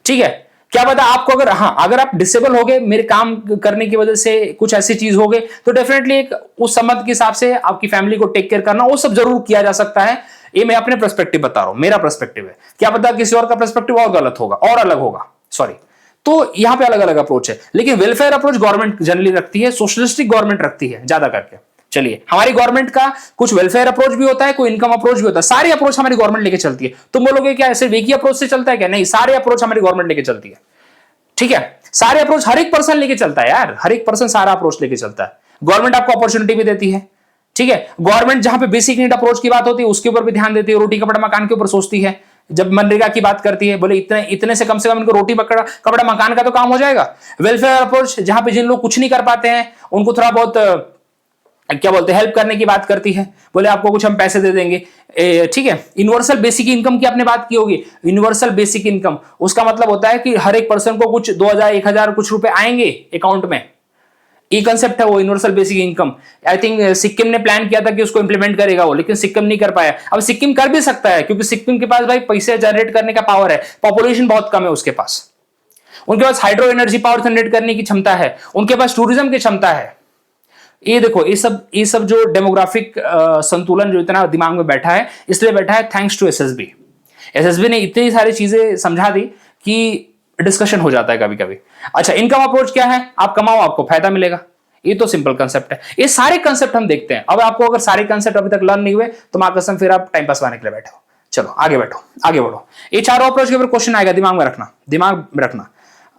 ठीक है, क्या पता आपको अगर, हाँ अगर आप डिसेबल हो गए मेरे काम करने की वजह से, कुछ ऐसी चीज हो गई, तो डेफिनेटली एक उस संबंध के हिसाब से आपकी फैमिली को टेक केयर करना, वो सब जरूर किया जा सकता है। ये मैं अपने पर्सपेक्टिव बता रहा हूं, मेरा पर्सपेक्टिव है। क्या पता किसी और का पर्सपेक्टिव और गलत होगा और अलग होगा, सॉरी। तो यहां पे अलग अलग अप्रोच है, लेकिन वेलफेयर अप्रोच गवर्नमेंट जनरली रखती है, सोशलिस्टिक गवर्नमेंट रखती है ज्यादा करके। चलिए, हमारी गवर्नमेंट का कुछ वेलफेयर अप्रोच भी होता है, कोई इनकम अप्रोच भी होता है, सारे अप्रोच हमारी गवर्नमेंट लेके चलती है। तुम बोलोगे क्या सिर्फ एक ही अप्रोच से चलता है क्या? नहीं, सारे अप्रोच हमारी गवर्नमेंट लेके चलती है। ठीक है, सारे अप्रोच हर एक पर्सन लेके चलता है यार, हर एक पर्सन सारा अप्रोच लेके चलता है। गवर्नमेंट आपको अपॉर्चुनिटी भी देती है। ठीक है, गवर्नमेंट जहां पे बेसिक नीड अप्रोच की बात होती है उसके ऊपर भी ध्यान देती है, रोटी कपड़ा मकान के ऊपर सोचती है। जब मनरेगा की बात करती है, बोले इतने इतने से कम इनको रोटी कपड़ा मकान का तो काम हो जाएगा। वेलफेयर अप्रोच जहां पे जिन लोग कुछ नहीं कर पाते हैं उनको थोड़ा बहुत क्या बोलते हैं, हेल्प करने की बात करती है, बोले आपको कुछ हम पैसे दे देंगे। ठीक है, यूनिवर्सल बेसिक इनकम की आपने बात की होगी। यूनिवर्सल बेसिक इनकम उसका मतलब होता है कि हर एक पर्सन को कुछ 2,000 1,000 कुछ रुपए आएंगे अकाउंट में। ये कंसेप्ट है वो universal basic income. I think Sikkim ने प्लान किया था कि उसको इंप्लीमेंट करेगा वो, लेकिन सिक्किम नहीं कर पाया। अब सिक्किम कर भी सकता है क्योंकि सिक्किम के पास भाई पैसे जनरेट करने का पावर है, पॉपुलेशन बहुत कम है उसके पास, उनके पास हाइड्रो एनर्जी पावर जनरेट करने की क्षमता है, उनके पास टूरिज्म की क्षमता है। ये देखो, ये सब जो डेमोग्राफिक संतुलन जो इतना दिमाग में बैठा है, इसलिए बैठा है थैंक्स टू एसएसबी। एसएसबी ने इतनी सारी चीजें समझा दी कि डिस्कशन हो जाता है कभी कभी। अच्छा, इनकम अप्रोच क्या है? आप कमाओ, आपको फायदा मिलेगा। ये तो सिंपल कंसेप्ट है। ये सारे कंसेप्ट हम देखते हैं। अब आपको अगर सारे कंसेप्ट अभी तक लर्न नहीं हुए तो मां कसम फिर आप टाइम पास करने के लिए बैठे हो। चलो आगे बैठो, आगे बढ़ो। ये चारों अप्रोच के ऊपर क्वेश्चन आएगा, दिमाग में रखना, दिमाग में रखना।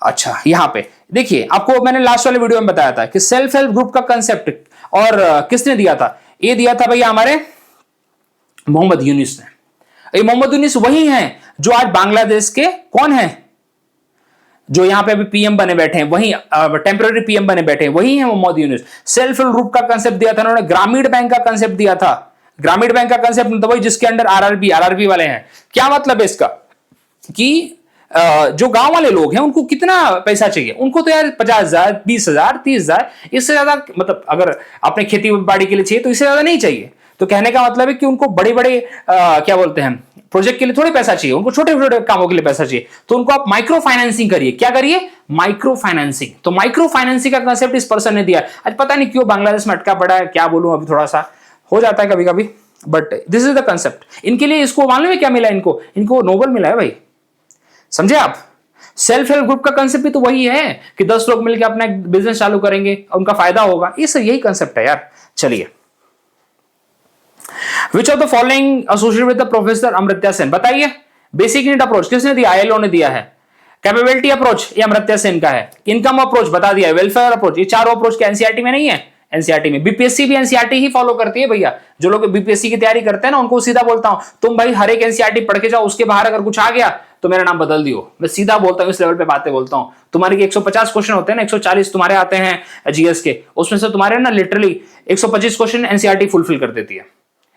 अच्छा, यहां पे देखिए, आपको मैंने लास्ट वाले वीडियो में बताया था कि सेल्फ हेल्प ग्रुप का कंसेप्ट और किसने दिया था? ये दिया था भैया हमारे मोहम्मद यूनिस ने। ये मोहम्मद यूनिस वही हैं जो आज बांग्लादेश के कौन है, जो यहां पे अभी पीएम बने बैठे हैं, वही टेम्पररी पीएम बने बैठे हैं, वही है Mohammad Yunus. Self help group का कंसेप्ट दिया था उन्होंने, ग्रामीण बैंक का कंसेप्ट दिया था। ग्रामीण बैंक का कंसेप्ट मतलब वही जिसके अंडर आरआरबी वाले हैं। क्या मतलब है इसका कि जो गांव वाले लोग हैं उनको कितना पैसा चाहिए? उनको तो यार 50,000 20,000 30,000, इससे ज्यादा, मतलब अगर अपने खेती बाड़ी के लिए चाहिए तो इससे ज्यादा नहीं चाहिए। तो कहने का मतलब है कि उनको बड़े बड़े क्या बोलते हैं प्रोजेक्ट के लिए थोड़े पैसा चाहिए, उनको छोटे छोटे कामों के लिए पैसा चाहिए। तो उनको आप माइक्रो फाइनेंसिंग करिए। क्या करिए? Micro financing. तो माइक्रो फाइनेंसिंग का कंसेप्ट इस पर्सन ने दिया। आज पता नहीं क्यों बांग्लादेश में अटका पड़ा है, क्या बोलूं, अभी थोड़ा सा हो जाता है कभी कभी, but this is the concept. इनके लिए इसको मालूम है क्या मिला? इनको नोबेल मिला है भाई, समझे आप? सेल्फ हेल्प ग्रुप का कंसेप्ट भी तो वही है कि 10 लोग मिलकर अपना बिजनेस चालू करेंगे, उनका फायदा होगा। ये यही कंसेप्ट है यार। चलिए, which of the following associated with the professor Amartya Sen? बताइए, बेसिक नीड अप्रोच किसने दिया? आईएलओ ने दिया है। कैपेबिलिटी अप्रोच ये अमर्त्य सेन का है। इनकम अप्रोच बता दिया है। वेलफेयर अप्रोच, ये चारों अप्रोच के एनसीईआरटी में नहीं है। एनसीईआरटी में बीपीएससी भी एनसीईआरटी ही फॉलो करती है भैया। जो लोग बीपीएससी की तैयारी करते हैं ना, उनको सीधा बोलता हूं, तुम भाई हर एक एनसीईआरटी पढ़ के जाओ, उसके बाहर अगर कुछ आ गया तो मेरा नाम बदल दियो। मैं सीधा बोलता हूं, इस लेवल पे बातें बोलता हूं। तुम्हारे 150 क्वेश्चन होते हैं ना, 140 तुम्हारे आते हैं जीएस के, उसमें से तुम्हारे ना लिटरली 125 क्वेश्चन एनसीईआरटी फुलफिल कर देती है।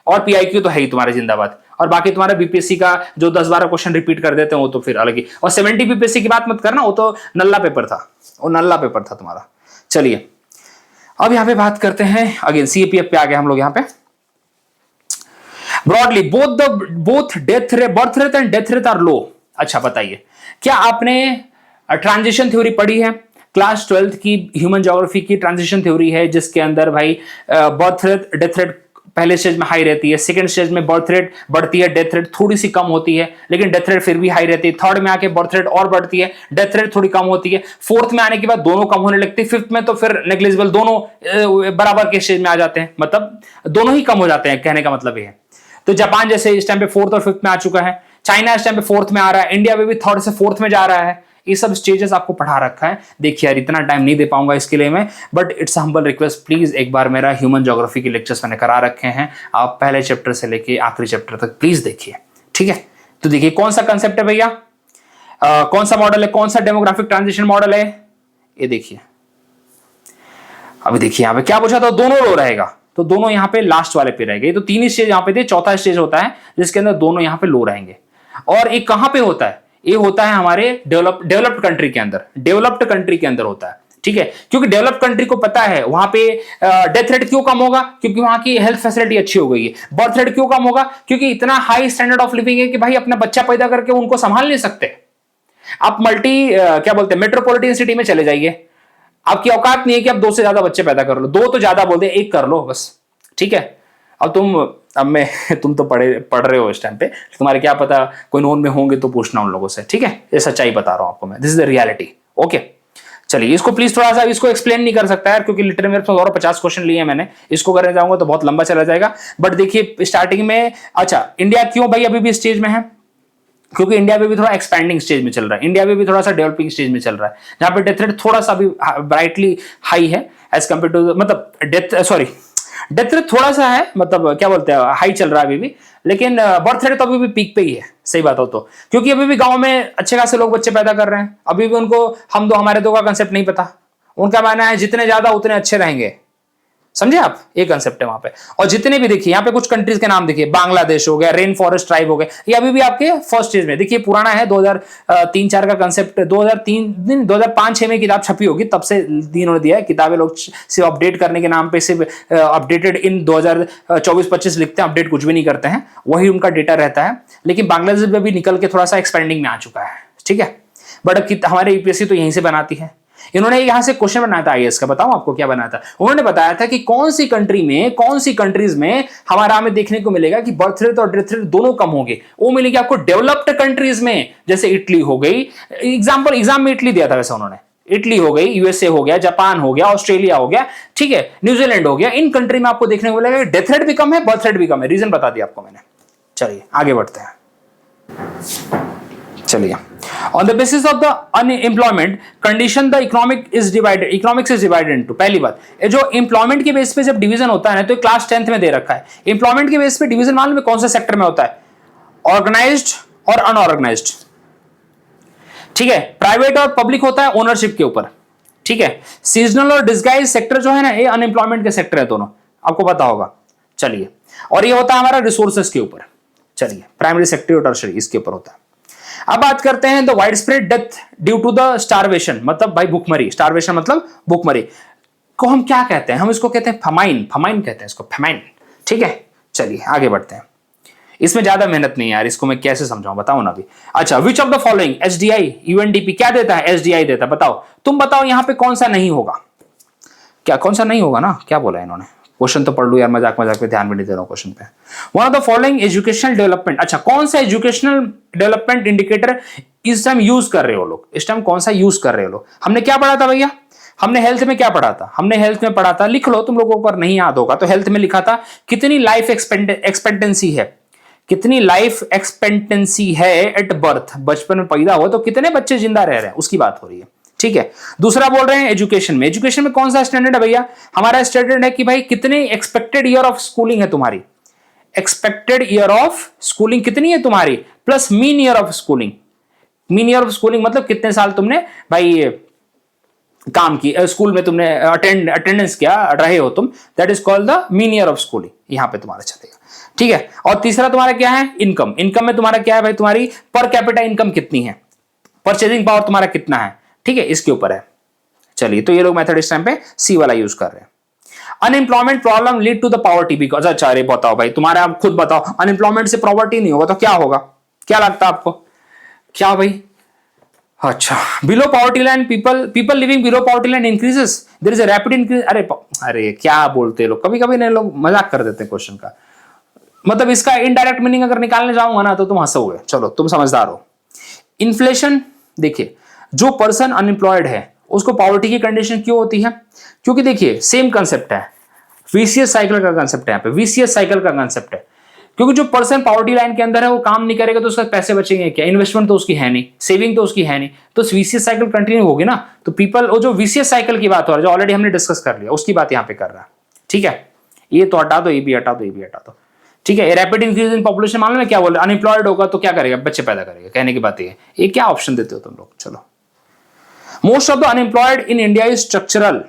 और पीआईक्यू तो है ही तुम्हारे जिंदाबाद। और बाकी तुम्हारा बीपीएससी का जो 10-12 क्वेश्चन रिपीट कर देते हैं वो तो फिर अलग ही। और 70 बीपीएससी की बात मत करना, वो तो नल्ला पेपर था, वो नल्ला पेपर था तुम्हारा। चलिए, अब यहां पे बात करते हैं अगेन सीएपीएफ पे आ गए हम लोग। यहां पे broadly both birth rate and death rate are low. अच्छा बताइए, क्या आपने ट्रांजिशन थ्योरी पढ़ी है? क्लास 12th की ह्यूमन ज्योग्राफी की ट्रांजिशन थ्योरी है, जिसके अंदर भाई बर्थ रेट डेथ रेट पहले स्टेज में हाई रहती है, सेकंड स्टेज में बर्थ रेट बढ़ती है, डेथ रेट थोड़ी सी कम होती है, लेकिन डेथ रेट फिर भी हाई रहती है। थर्ड में आके बर्थ रेट और बढ़ती है, डेथ रेट थोड़ी कम होती है। फोर्थ में आने के बाद दोनों कम होने लगती है। फिफ्थ में तो फिर नेग्लिजिबल, दोनों बराबर के स्टेज में आ जाते हैं, मतलब दोनों ही कम हो जाते हैं, कहने का मतलब ये है। तो जापान जैसे इस टाइम पे फोर्थ और फिफ्थ में आ चुका है, चाइना इस टाइम पे फोर्थ में आ रहा है, इंडिया में भी थर्ड से फोर्थ में जा रहा है। ये सब स्टेजेस आपको पढ़ा रखा है। देखिए यार इतना टाइम नहीं दे पाऊंगा इसके लिए मैं, but it's humble request, please एक बार मेरा ह्यूमन ज्योग्राफी के लेक्चर्स मैंने करा रखे हैं, आप पहले चैप्टर से लेके आखिरी चैप्टर तक प्लीज देखिए, ठीक है। तो देखिए कौन सा कंसेप्ट है भैया, कौन सा मॉडल है, कौन सा डेमोग्राफिक ट्रांजिशन मॉडल है, ये देखिए। अभी देखिए यहाँ पे क्या पूछा था, दोनों रो रहेगा, तो दोनों यहाँ पे लास्ट वाले पे रहेंगे। तो तीन स्टेज यहाँ पे थे, चौथा स्टेज होता है जिसके अंदर दोनों यहाँ पे लो रहेंगे। और एक कहां पे होता है, ये होता है हमारे डेवलप्ड कंट्री के अंदर, डेवलप्ड कंट्री के अंदर होता है, ठीक है। क्योंकि डेवलप्ड कंट्री को पता है वहां पे डेथ रेट क्यों कम होगा, क्योंकि वहां की हेल्थ फैसिलिटी अच्छी हो गई है। बर्थ रेट क्यों कम होगा, क्योंकि इतना हाई स्टैंडर्ड ऑफ लिविंग है कि भाई अपना बच्चा पैदा करके उनको संभाल नहीं सकते। आप क्या बोलते हैं, मेट्रोपॉलिटन सिटी में चले जाइए, आपकी औकात नहीं है कि आप 2 से ज्यादा बच्चे पैदा कर लो, 2 तो ज्यादा बोलते हैं, 1 कर लो बस, ठीक है। अब तुम तो पढ़ रहे हो इस टाइम पे, तुम्हारे क्या पता कोई नोन में होंगे तो पूछना उन लोगों से, ठीक है। ये सच्चाई बता रहा हूं आपको मैं, this is the reality, okay. चलिए इसको प्लीज थोड़ा सा, इसको एक्सप्लेन नहीं कर सकता यार, क्योंकि लिटरली मेरे पास और 50 क्वेश्चन लिए हैं मैंने, इसको करने जाऊंगा तो बहुत लंबा चला जाएगा। बट देखिए स्टार्टिंग में, अच्छा इंडिया क्यों भाई अभी भी स्टेज में है, क्योंकि इंडिया में भी थोड़ा एक्सपेंडिंग स्टेज में चल रहा है, इंडिया में भी थोड़ा सा डेवलपिंग स्टेज में चल रहा है, जहां पे डेथ रेट थोड़ा सा भी ब्राइटली हाई है एज कम्पेयर टू, मतलब डेथ रेट थोड़ा सा है, मतलब क्या बोलते हैं, हाई चल रहा है अभी भी, लेकिन बर्थ रेट तो अभी भी पीक पे ही है, सही बात हो तो। क्योंकि अभी भी गांव में अच्छे खासे लोग बच्चे पैदा कर रहे हैं, अभी भी उनको हम दो हमारे दो का कंसेप्ट नहीं पता। उनका मानना है जितने ज्यादा उतने अच्छे रहेंगे, समझे आप, ये कंसेप्ट है वहां पे। और जितने भी देखिए यहाँ पे कुछ कंट्रीज के नाम देखिए, बांग्लादेश हो गया, रेन फॉरेस्ट ट्राइब हो गया, ये अभी भी आपके फर्स्ट स्टेज में। देखिए पुराना है, 2003-4 का कंसेप्ट, 2005-6 में किताब छपी होगी, तब से इन्होंने दिया है। किताबें लोग सिर्फ अपडेट करने के नाम पे सिर्फ अपडेटेड इन 2024-25 लिखते हैं, अपडेट कुछ भी नहीं करते हैं, वही उनका डेटा रहता है। लेकिन बांग्लादेश में भी निकल के थोड़ा सा एक्सपेंडिंग में आ चुका है, ठीक है। बट अब हमारे यूपीएससी तो यहीं से बनाती है। इन्होंने यहां से क्वेश्चन बनाया था आईएएस का, बताऊं आपको क्या बनाया था। उन्होंने बताया था कि कौन सी कंट्रीज में हमारा हमें देखने को मिलेगा कि बर्थ रेट और डेथ रेट दोनों कम होंगे। वो मिलेगी आपको डेवलप्ड कंट्रीज में, जैसे इटली हो गई, एग्जाम में इटली दिया था वैसे उन्होंने, इटली हो गई, यूएसए हो गया, जापान हो गया, ऑस्ट्रेलिया हो गया, ठीक है, न्यूजीलैंड हो गया। इन कंट्री में आपको देखने को मिलेगा डेथ रेट भी कम है, बर्थ रेट भी कम है। रीजन बता दिया आपको मैंने। चलिए आगे बढ़ते हैं। चलिए, on the basis of the unemployment condition the economics is divided into। पहली बात, ये जो एम्प्लॉयमेंट के बेस पे जब डिवीजन होता है ना, तो क्लास 10th में दे रखा है। एम्प्लॉयमेंट के बेस पे डिवीजन मालूम है कौन सा सेक्टर में होता है, ऑर्गेनाइज्ड और अनऑर्गेनाइज्ड, ठीक है। प्राइवेट और पब्लिक होता है ओनरशिप के ऊपर, ठीक है। सीजनल और डिस्गाइज सेक्टर जो है ना, ये अनएम्प्लॉयमेंट के सेक्टर है दोनों, आपको पता होगा। चलिए, और ये होता है हमारा रिसोर्सेज के ऊपर। चलिए, प्राइमरी सेक्टर और टर्शियरी इसके ऊपर होता है। अब बात करते हैं the wide spread death due to the starvation, मतलब भाई भूखमरी। स्टारवेशन मतलब भूखमरी को हम क्या कहते हैं, हम इसको कहते हैं फमाइन कहते हैं इसको, फमाइन, ठीक है। चलिए आगे बढ़ते हैं। इसमें ज्यादा मेहनत नहीं है यार, इसको मैं कैसे समझाऊं, बताओ ना अभी। अच्छा, which of the following, SDI, UNDP क्या देता है, एसडीआई देता है, बताओ, तुम बताओ यहां पे कौन सा नहीं होगा, क्या कौन सा नहीं होगा ना, क्या बोला इन्होंने। क्वेश्चन तो पढ़ लू यार, मजाक पे ध्यान भी नहीं दे रहा हूं क्वेश्चन पे। One of the following educational development, अच्छा कौन सा एजुकेशनल डेवलपमेंट इंडिकेटर इस टाइम यूज कर रहे हो लोग, इस टाइम कौन सा यूज कर रहे हो लोग। हमने क्या पढ़ा था भैया, हमने हेल्थ में क्या पढ़ा था, हमने हेल्थ में पढ़ा था, लिख लो तुम लोगों को नहीं याद होगा तो, हेल्थ में लिखा था कितनी लाइफ एक्सपेक्टेंसी है, कितनी लाइफ एक्सपेक्टेंसी है एट बर्थ, बचपन में पैदा हुआ तो कितने बच्चे जिंदा रह रहे हैं, उसकी बात हो रही है, ठीक है। दूसरा बोल रहे हैं एजुकेशन में, एजुकेशन में कौन सा स्टैंडर्ड है भैया, हमारा स्टैंडर्ड है कि भाई कितने एक्सपेक्टेड ईयर ऑफ स्कूलिंग है तुम्हारी, एक्सपेक्टेड ईयर ऑफ स्कूलिंग कितनी है तुम्हारी, plus mean year of schooling. Mean year of schooling मतलब कितने साल तुमने भाई काम की, स्कूल में तुमने अटेंडेंस किया रहे हो तुम, that is called the mean year of schooling, यहां पे तुम्हारा चलेगा, ठीक है। और तीसरा तुम्हारा क्या है, इनकम। इनकम में तुम्हारा क्या है भाई, तुम्हारी पर कैपिटा इनकम कितनी है, परचेजिंग पावर तुम्हारा कितना है, ठीक है, इसके ऊपर है। चलिए, तो ये लोग मेथड इस टाइम पे सी वाला यूज कर रहे हैं। Unemployment problem lead to the poverty because, अच्छा अरे बताओ भाई, तुम्हारे आप खुद बताओ, अनएम्प्लॉयमेंट से पॉवर्टी नहीं होगा तो क्या होगा, क्या लगता है आपको, क्या भाई। अच्छा, below poverty line people living below poverty line increases, there is a rapid increase. अरे क्या बोलते हैं लोग, कभी कभी नहीं लोग मजाक कर देते हैं क्वेश्चन का, मतलब इसका इनडायरेक्ट मीनिंग अगर निकालने जाऊंगा ना तो तुम हंसोगे, चलो तुम समझदार हो। इन्फ्लेशन, देखिए जो पर्सन अनएम्प्लॉयड है उसको पॉवर्टी की कंडीशन क्यों होती है, क्योंकि देखिए सेम कंसेप्ट है, वीसीएस साइकिल का कंसेप्ट है, यहाँ पे वीसीएस साइकिल का कंसेप्ट है क्योंकि जो पर्सन पॉवर्टी लाइन के अंदर है वो काम नहीं करेगा तो उसके पैसे बचेंगे क्या, इन्वेस्टमेंट तो उसकी है नहीं, सेविंग तो उसकी है नहीं, तो वीसीएस साइकिल कंटिन्यू होगी ना। तो पीपल, वो जो वीसीएस साइकिल की बात हो रहा है जो ऑलरेडी हमने डिस्कस कर लिया उसकी बात यहाँ पे कर रहा है। ठीक है, ये तो हटा दो, ये भी हटा दो, ये भी हटा दो। ठीक है, रैपिड इंक्रीज इन पॉपुलेशन, मालूम है क्या बोल रहे, अनएम्प्लॉयड होगा तो क्या करेगा, बच्चे पैदा करेगा, कहने की बात ये क्या ऑप्शन देते हो तुम लोग। चलो, most of the unemployed in India is structural.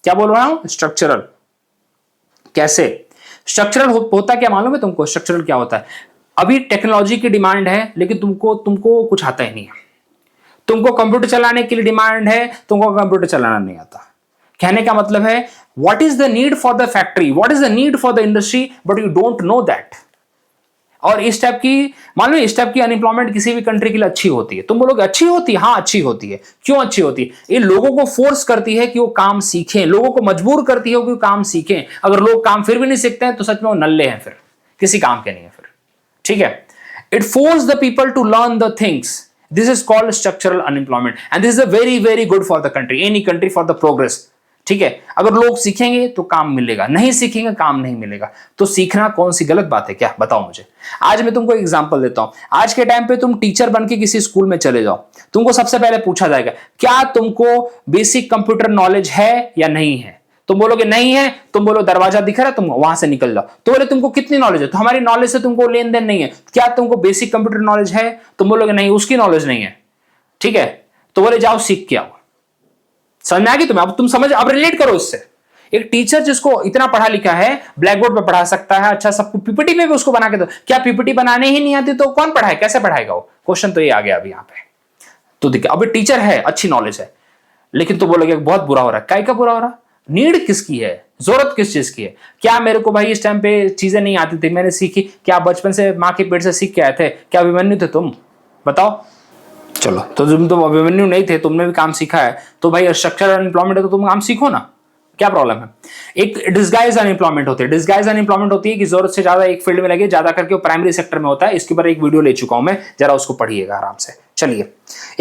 क्या बोल रहा हूं, स्ट्रक्चरल। कैसे स्ट्रक्चरल होता क्या मालूम है तुमको, स्ट्रक्चरल क्या होता है, अभी टेक्नोलॉजी की डिमांड है लेकिन तुमको कुछ आता ही नहीं है, तुमको कंप्यूटर चलाने के लिए डिमांड है, तुमको कंप्यूटर चलाना नहीं आता। कहने का मतलब है what is the need for the factory, what is the need for the industry, but you don't know that. और इस टाइप की, मालूम है इस टाइप की अनएम्प्लॉयमेंट किसी भी कंट्री के लिए अच्छी होती है। तुम बोलोगे अच्छी होती है, हाँ अच्छी होती है। क्यों अच्छी होती है, ये लोगों को फोर्स करती है कि वो काम सीखें, लोगों को मजबूर करती है कि वो काम सीखें। अगर लोग काम फिर भी नहीं सीखते हैं तो सच में वो नल्ले हैं, फिर किसी काम के नहीं है फिर। ठीक है, it force the people to learn the things, this is called structural unemployment and this is very very good for the country, any country, for the progress. ठीक है, अगर लोग सीखेंगे तो काम मिलेगा, नहीं सीखेंगे काम नहीं मिलेगा। तो सीखना कौन सी गलत बात है क्या, बताओ मुझे। आज मैं तुमको एग्जांपल देता हूं, आज के टाइम पे तुम टीचर बन के किसी स्कूल में चले जाओ, तुमको सबसे पहले पूछा जाएगा क्या तुमको बेसिक कंप्यूटर नॉलेज है या नहीं है। तुम बोलोगे नहीं है, तुम बोलो दरवाजा दिख रहा है, तुम वहां से निकल जाओ। तो बोले तुमको कितनी नॉलेज है, तो हमारी नॉलेज से तुमको लेन देन नहीं है, क्या तुमको बेसिक कंप्यूटर नॉलेज है, तुम बोलोगे नहीं, उसकी नॉलेज नहीं है। ठीक है, तो बोले जाओ सीख के आओ। समझ में आ गई तुम्हें, अब तुम समझ, अब रिलेट करो इससे। एक टीचर जिसको इतना पढ़ा लिखा है, ब्लैक बोर्ड पे पढ़ा सकता है, अच्छा सबको पीपीटी में भी उसको बना के दो, क्या पीपीटी बनाने ही नहीं आती तो कौन पढ़ाए, कैसे पढ़ाएगा वो। क्वेश्चन तो ये आ गया अभी यहाँ पे। तो देखिए, अभी टीचर है, अच्छी नॉलेज है, लेकिन तो बोलोगे बहुत बुरा हो रहा है। काय का बुरा हो रहा, नीड किसकी है, जरूरत किस चीज की है। क्या मेरे को भाई इस टाइम पे चीजें नहीं आती थी, मैंने सीखी, क्या बचपन से माँ के पेट से सीख के आए थे, क्या अभिमन्यु थे तुम, बताओ। चलो, तो तुम अभिमन्यु नहीं थे, तुमने भी काम सीखा है, तो भाई स्ट्रक्चरल अनएम्प्लॉयमेंट है तो तुम काम सीखो ना, क्या प्रॉब्लम है। एक डिस्गाइज अनएम्प्लॉयमेंट होती है, डिस्गाइज अनएम्प्लॉयमेंट होती है कि जरूरत से ज्यादा एक फील्ड में लगे, ज्यादा करके वो प्राइमरी सेक्टर में होता है। इसके ऊपर एक वीडियो ले चुका हूं मैं, जरा उसको पढ़िएगा आराम से। चलिए,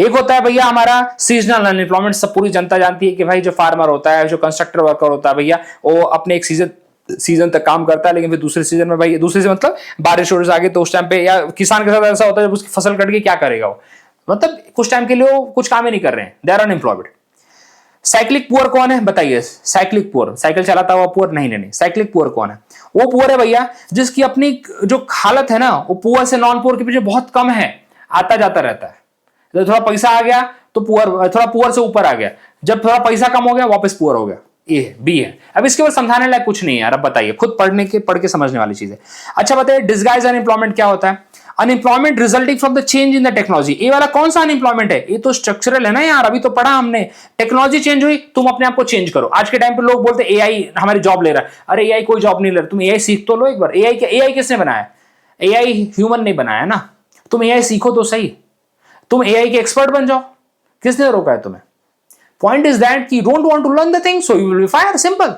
एक होता है भैया हमारा सीजनल अनएम्प्लॉयमेंट, सब पूरी जनता जानती है कि भाई जो फार्मर होता है, जो कंस्ट्रक्टर वर्कर होता है भैया, वो अपने एक सीजन तक काम करता है, लेकिन फिर दूसरे सीजन में भाई, दूसरे से मतलब बारिश वारिश आ गई तो उस टाइम पे, या किसान के साथ ऐसा होता है जब उसकी फसल कट गई क्या करेगा वो, मतलब कुछ टाइम के लिए वो कुछ काम ही नहीं कर रहे हैं, they are unemployed. Cyclic poor कौन है बताइए, साइक्लिक पुअर, साइकिल चलाता हुआ पुअर, नहीं, साइक्लिक पुअर कौन है, वो पुअर है भैया जिसकी अपनी जो हालत है ना, वो पुअर से नॉन पुअर के पीछे बहुत कम है, आता जाता रहता है। तो थोड़ा पैसा आ गया तो पुअर, थोड़ा पुअर से ऊपर आ गया, जब थोड़ा पैसा कम हो गया वापस पुअर हो गया। ए है, बी है। अब इसके ऊपर समझाने लायक कुछ नहीं है यार, अब बताइए, खुद पढ़ के समझने वाली चीज है। अच्छा बताइए, डिस्गाइज अनएम्प्लॉयमेंट क्या होता है, unemployment resulting from the change in the technology. ये वाला कौन सा अनएम्प्लॉयमेंट है, ये तो स्ट्रक्चरल है ना यार, अभी तो पढ़ा हमने, टेक्नोलॉजी चेंज हुई, तुम अपने आप को चेंज करो। आज के टाइम पे लोग बोलते हैं एआई हमारी जॉब ले रहा है, अरे एआई कोई जॉब नहीं ले रहा, तुम एआई सीख तो लो एक बार। एआई किसने बनाया, एआई ह्यूमन नहीं बनाया ना, तुम एआई सीखो तो सही, तुम एआई के एक्सपर्ट बन जाओ, किसने रोका है तुम्हें। पॉइंट इज दैट कि don't want to learn the thing so you will be fire, simple.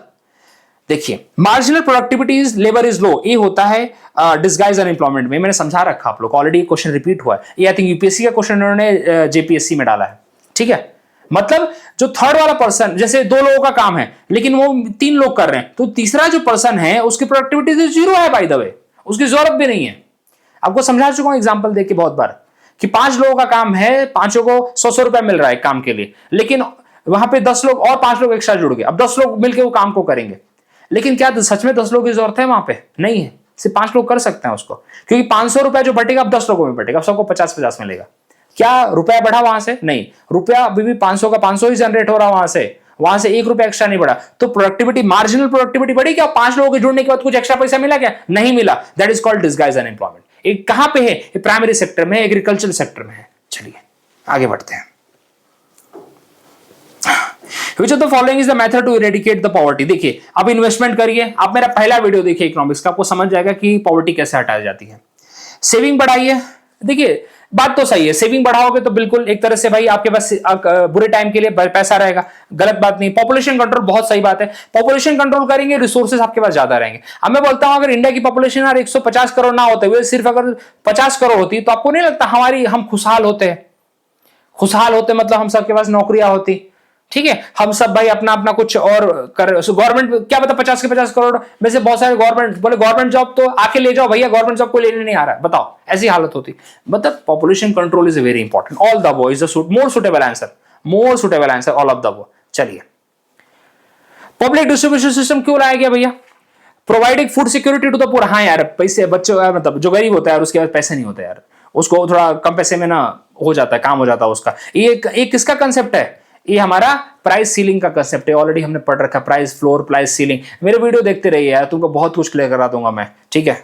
देखिए, marginal productivity is labour is low, ये होता है डिस्गाइज अनएम्प्लॉयमेंट में। मैंने समझा रखा आप लोग ऑलरेडी, क्वेश्चन रिपीट हुआ है ये, आई थिंक यूपीएससी का क्वेश्चन उन्होंने जेपीएससी में डाला है। ठीक है, मतलब जो थर्ड वाला पर्सन, जैसे दो लोगों का काम है लेकिन वो 3 लोग कर रहे हैं, तो तीसरा जो पर्सन है उसकी प्रोडक्टिविटी जीरो है बाय द वे, उसकी जरूरत भी नहीं है। आपको समझा चुका हूं एग्जाम्पल देके बहुत बार कि 5 लोगों का काम है, 5 को 100 रुपए मिल रहा है काम के लिए, लेकिन वहां पे 10 लोग और 5 लोग एक्स्ट्रा जुड़ गए, अब 10 लोग मिलकर वो काम को करेंगे। लेकिन क्या सच में 10 लोगों की जरूरत है वहां पे, नहीं है, सिर्फ 5 लोग कर सकते हैं उसको, क्योंकि 500 रुपए जो बटेगा अब 10 लोगों में बटेगा, सबको 50-50 मिलेगा। क्या रुपया बढ़ा वहां से, नहीं, रुपया अभी भी 500 का 500 ही जनरेट हो रहा वहां से 1 रुपया एक्स्ट्रा नहीं बढ़ा। तो प्रोडक्टिविटी, मार्जिनल प्रोडक्टिविटी बढ़ी क्या, 5 लोगों के जुड़ने के बाद कुछ एक्स्ट्रा पैसा मिला क्या, नहीं मिला। That is called disguise unemployment. एक कहां पे है, प्राइमरी सेक्टर में, एग्रीकल्चर सेक्टर में है। चलिए आगे बढ़ते हैं। Which of the following is the method to eradicate the poverty? देखिए, अब इन्वेस्टमेंट करिए, आप मेरा पहला वीडियो देखिए इकोनॉमिक्स का, आपको समझ जाएगा कि पॉवर्टी कैसे हटाई जाती है। सेविंग बढ़ाइए, देखिए बात तो सही है, सेविंग बढ़ाओगे तो बिल्कुल एक तरह से भाई आपके पास बुरे टाइम के लिए पैसा रहेगा, गलत बात नहीं। पॉपुलेशन कंट्रोल बहुत सही बात है, पॉपुलेशन कंट्रोल करेंगे, रिसोर्सेज आपके पास ज्यादा रहेंगे। अब मैं बोलता हूं अगर इंडिया की पॉपुलेशन यार 150 करोड़ ना होते हुए सिर्फ अगर 50 करोड़ होती तो आपको नहीं लगता हम खुशहाल होते मतलब हम सबके पास नौकरियां होती, ठीक है, हम सब भाई अपना अपना कुछ और कर, गवर्नमेंट क्या पता 50 के 50 करोड़ में से बहुत सारे गवर्नमेंट बोले गवर्नमेंट जॉब तो आके ले जाओ भैया, गवर्नमेंट जॉब को लेने नहीं आ रहा है, बताओ ऐसी हालत होती। मतलब population control is very important. All the above is the more suitable answer, more suitable answer all of the above. चलिए, पब्लिक डिस्ट्रीब्यूशन सिस्टम क्यों लाया गया भैया? Providing food security to the poor. हाँ यार, पैसे बच्चों मतलब जो गरीब होता है यार उसके पास पैसे नहीं होते यार, उसको थोड़ा कम पैसे में ना हो जाता है, काम हो जाता है उसका। ये किसका कंसेप्ट है? ये हमारा प्राइस सीलिंग का कंसेप्ट है, ऑलरेडी हमने पढ़ रखा, प्राइस फ्लोर, प्राइस सीलिंग। मेरे वीडियो देखते रहिए यार, तुमको बहुत कुछ क्लियर करा दूंगा मैं, ठीक है।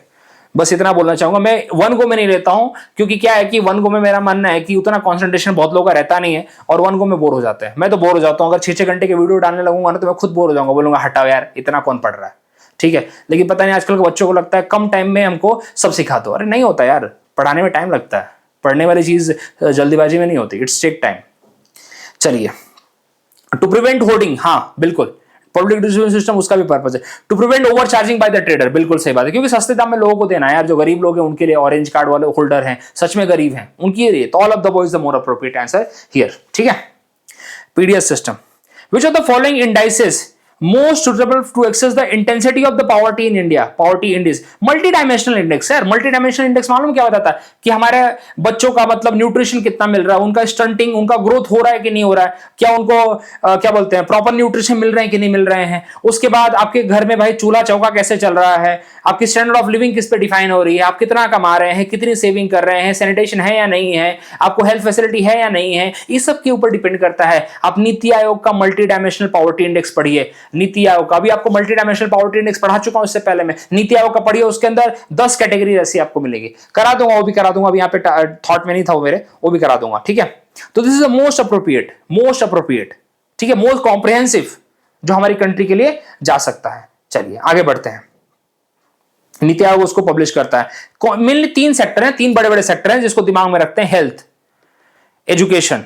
बस इतना बोलना चाहूंगा। मैं वन गो में नहीं लेता हूं, क्योंकि क्या है कि वन गो में मेरा मानना है कि उतना कंसंट्रेशन बहुत लोगों का रहता नहीं है, और वन गो में बोर हो जाते हैं। मैं तो बोर हो जाता हूं, अगर 6-6 घंटे के वीडियो डालने लगूंगा ना तो मैं खुद बोर हो जाऊंगा, बोलूंगा हटाओ यार इतना कौन पढ़ रहा है, ठीक है। लेकिन पता नहीं आजकल के बच्चों को लगता है कम टाइम में हमको सब सिखा दो। अरे नहीं होता यार, पढ़ाने में टाइम लगता है, पढ़ने वाली चीज जल्दीबाजी में नहीं होती, इट्स टेक टाइम। चलिए, टू प्रिवेंट होर्डिंग, हाँ बिल्कुल, पब्लिक डिस्ट्रीब्यूशन सिस्टम उसका भी पर्पस है। To prevent over charging by the trader, बिल्कुल सही बात है, क्योंकि सस्ते दाम में लोगों को देना है यार, जो गरीब लोग हैं उनके लिए, ऑरेंज कार्ड वाले होल्डर हैं, सच में गरीब हैं, उनके लिए। तो all of the above is the more appropriate answer here, ठीक है। PDS system, which of the following indices most suitable to access the intensity of the poverty in India? Poverty index, multi dimensional index. Sir multi dimensional index मालूम क्या बताता है? कि हमारे बच्चों का मतलब न्यूट्रिशन कितना मिल रहा है, उनका स्टंटिंग, उनका ग्रोथ हो रहा है कि नहीं हो रहा है, क्या उनको क्या बोलते हैं प्रॉपर न्यूट्रिशन मिल रहे हैं कि नहीं मिल रहे हैं। उसके बाद आपके घर में भाई चूल्हा चौका कैसे चल रहा है, आपकी स्टैंडर्ड ऑफ लिविंग किस पे डिफाइन हो रही है, आप कितना कमा रहे हैं, कितनी सेविंग कर रहे हैं, सैनिटेशन है या नहीं है, आपको हेल्थ फैसिलिटी है या नहीं है, इस सब के ऊपर डिपेंड करता है। आप नीति आयोग का मल्टी डायमेंशनल पॉवर्टी इंडेक्स पढ़िए, नीति आयोग का, अभी आपको मल्टी डायमेंशनल पॉवर्टी इंडेक्स पढ़ा चुका हूं इससे पहले मैं, नीति आयोग का पढ़िए, उसके अंदर 10 कैटेगरी ऐसी आपको मिलेगी, करा दूंगा, वो भी करा दूंगा, अभी यहाँ पे थॉट में नहीं था वो मेरे, वो भी करा दूंगा, ठीक है। तो this is the most appropriate, ठीक है, मोस्ट कॉम्प्रिहेंसिव जो हमारी कंट्री के लिए जा सकता है। चलिए आगे बढ़ते हैं। नीति आयोग उसको पब्लिश करता है। मेनली 3 सेक्टर हैं, 3 बड़े बड़े सेक्टर हैं जिसको दिमाग में रखते हैं, हेल्थ, एजुकेशन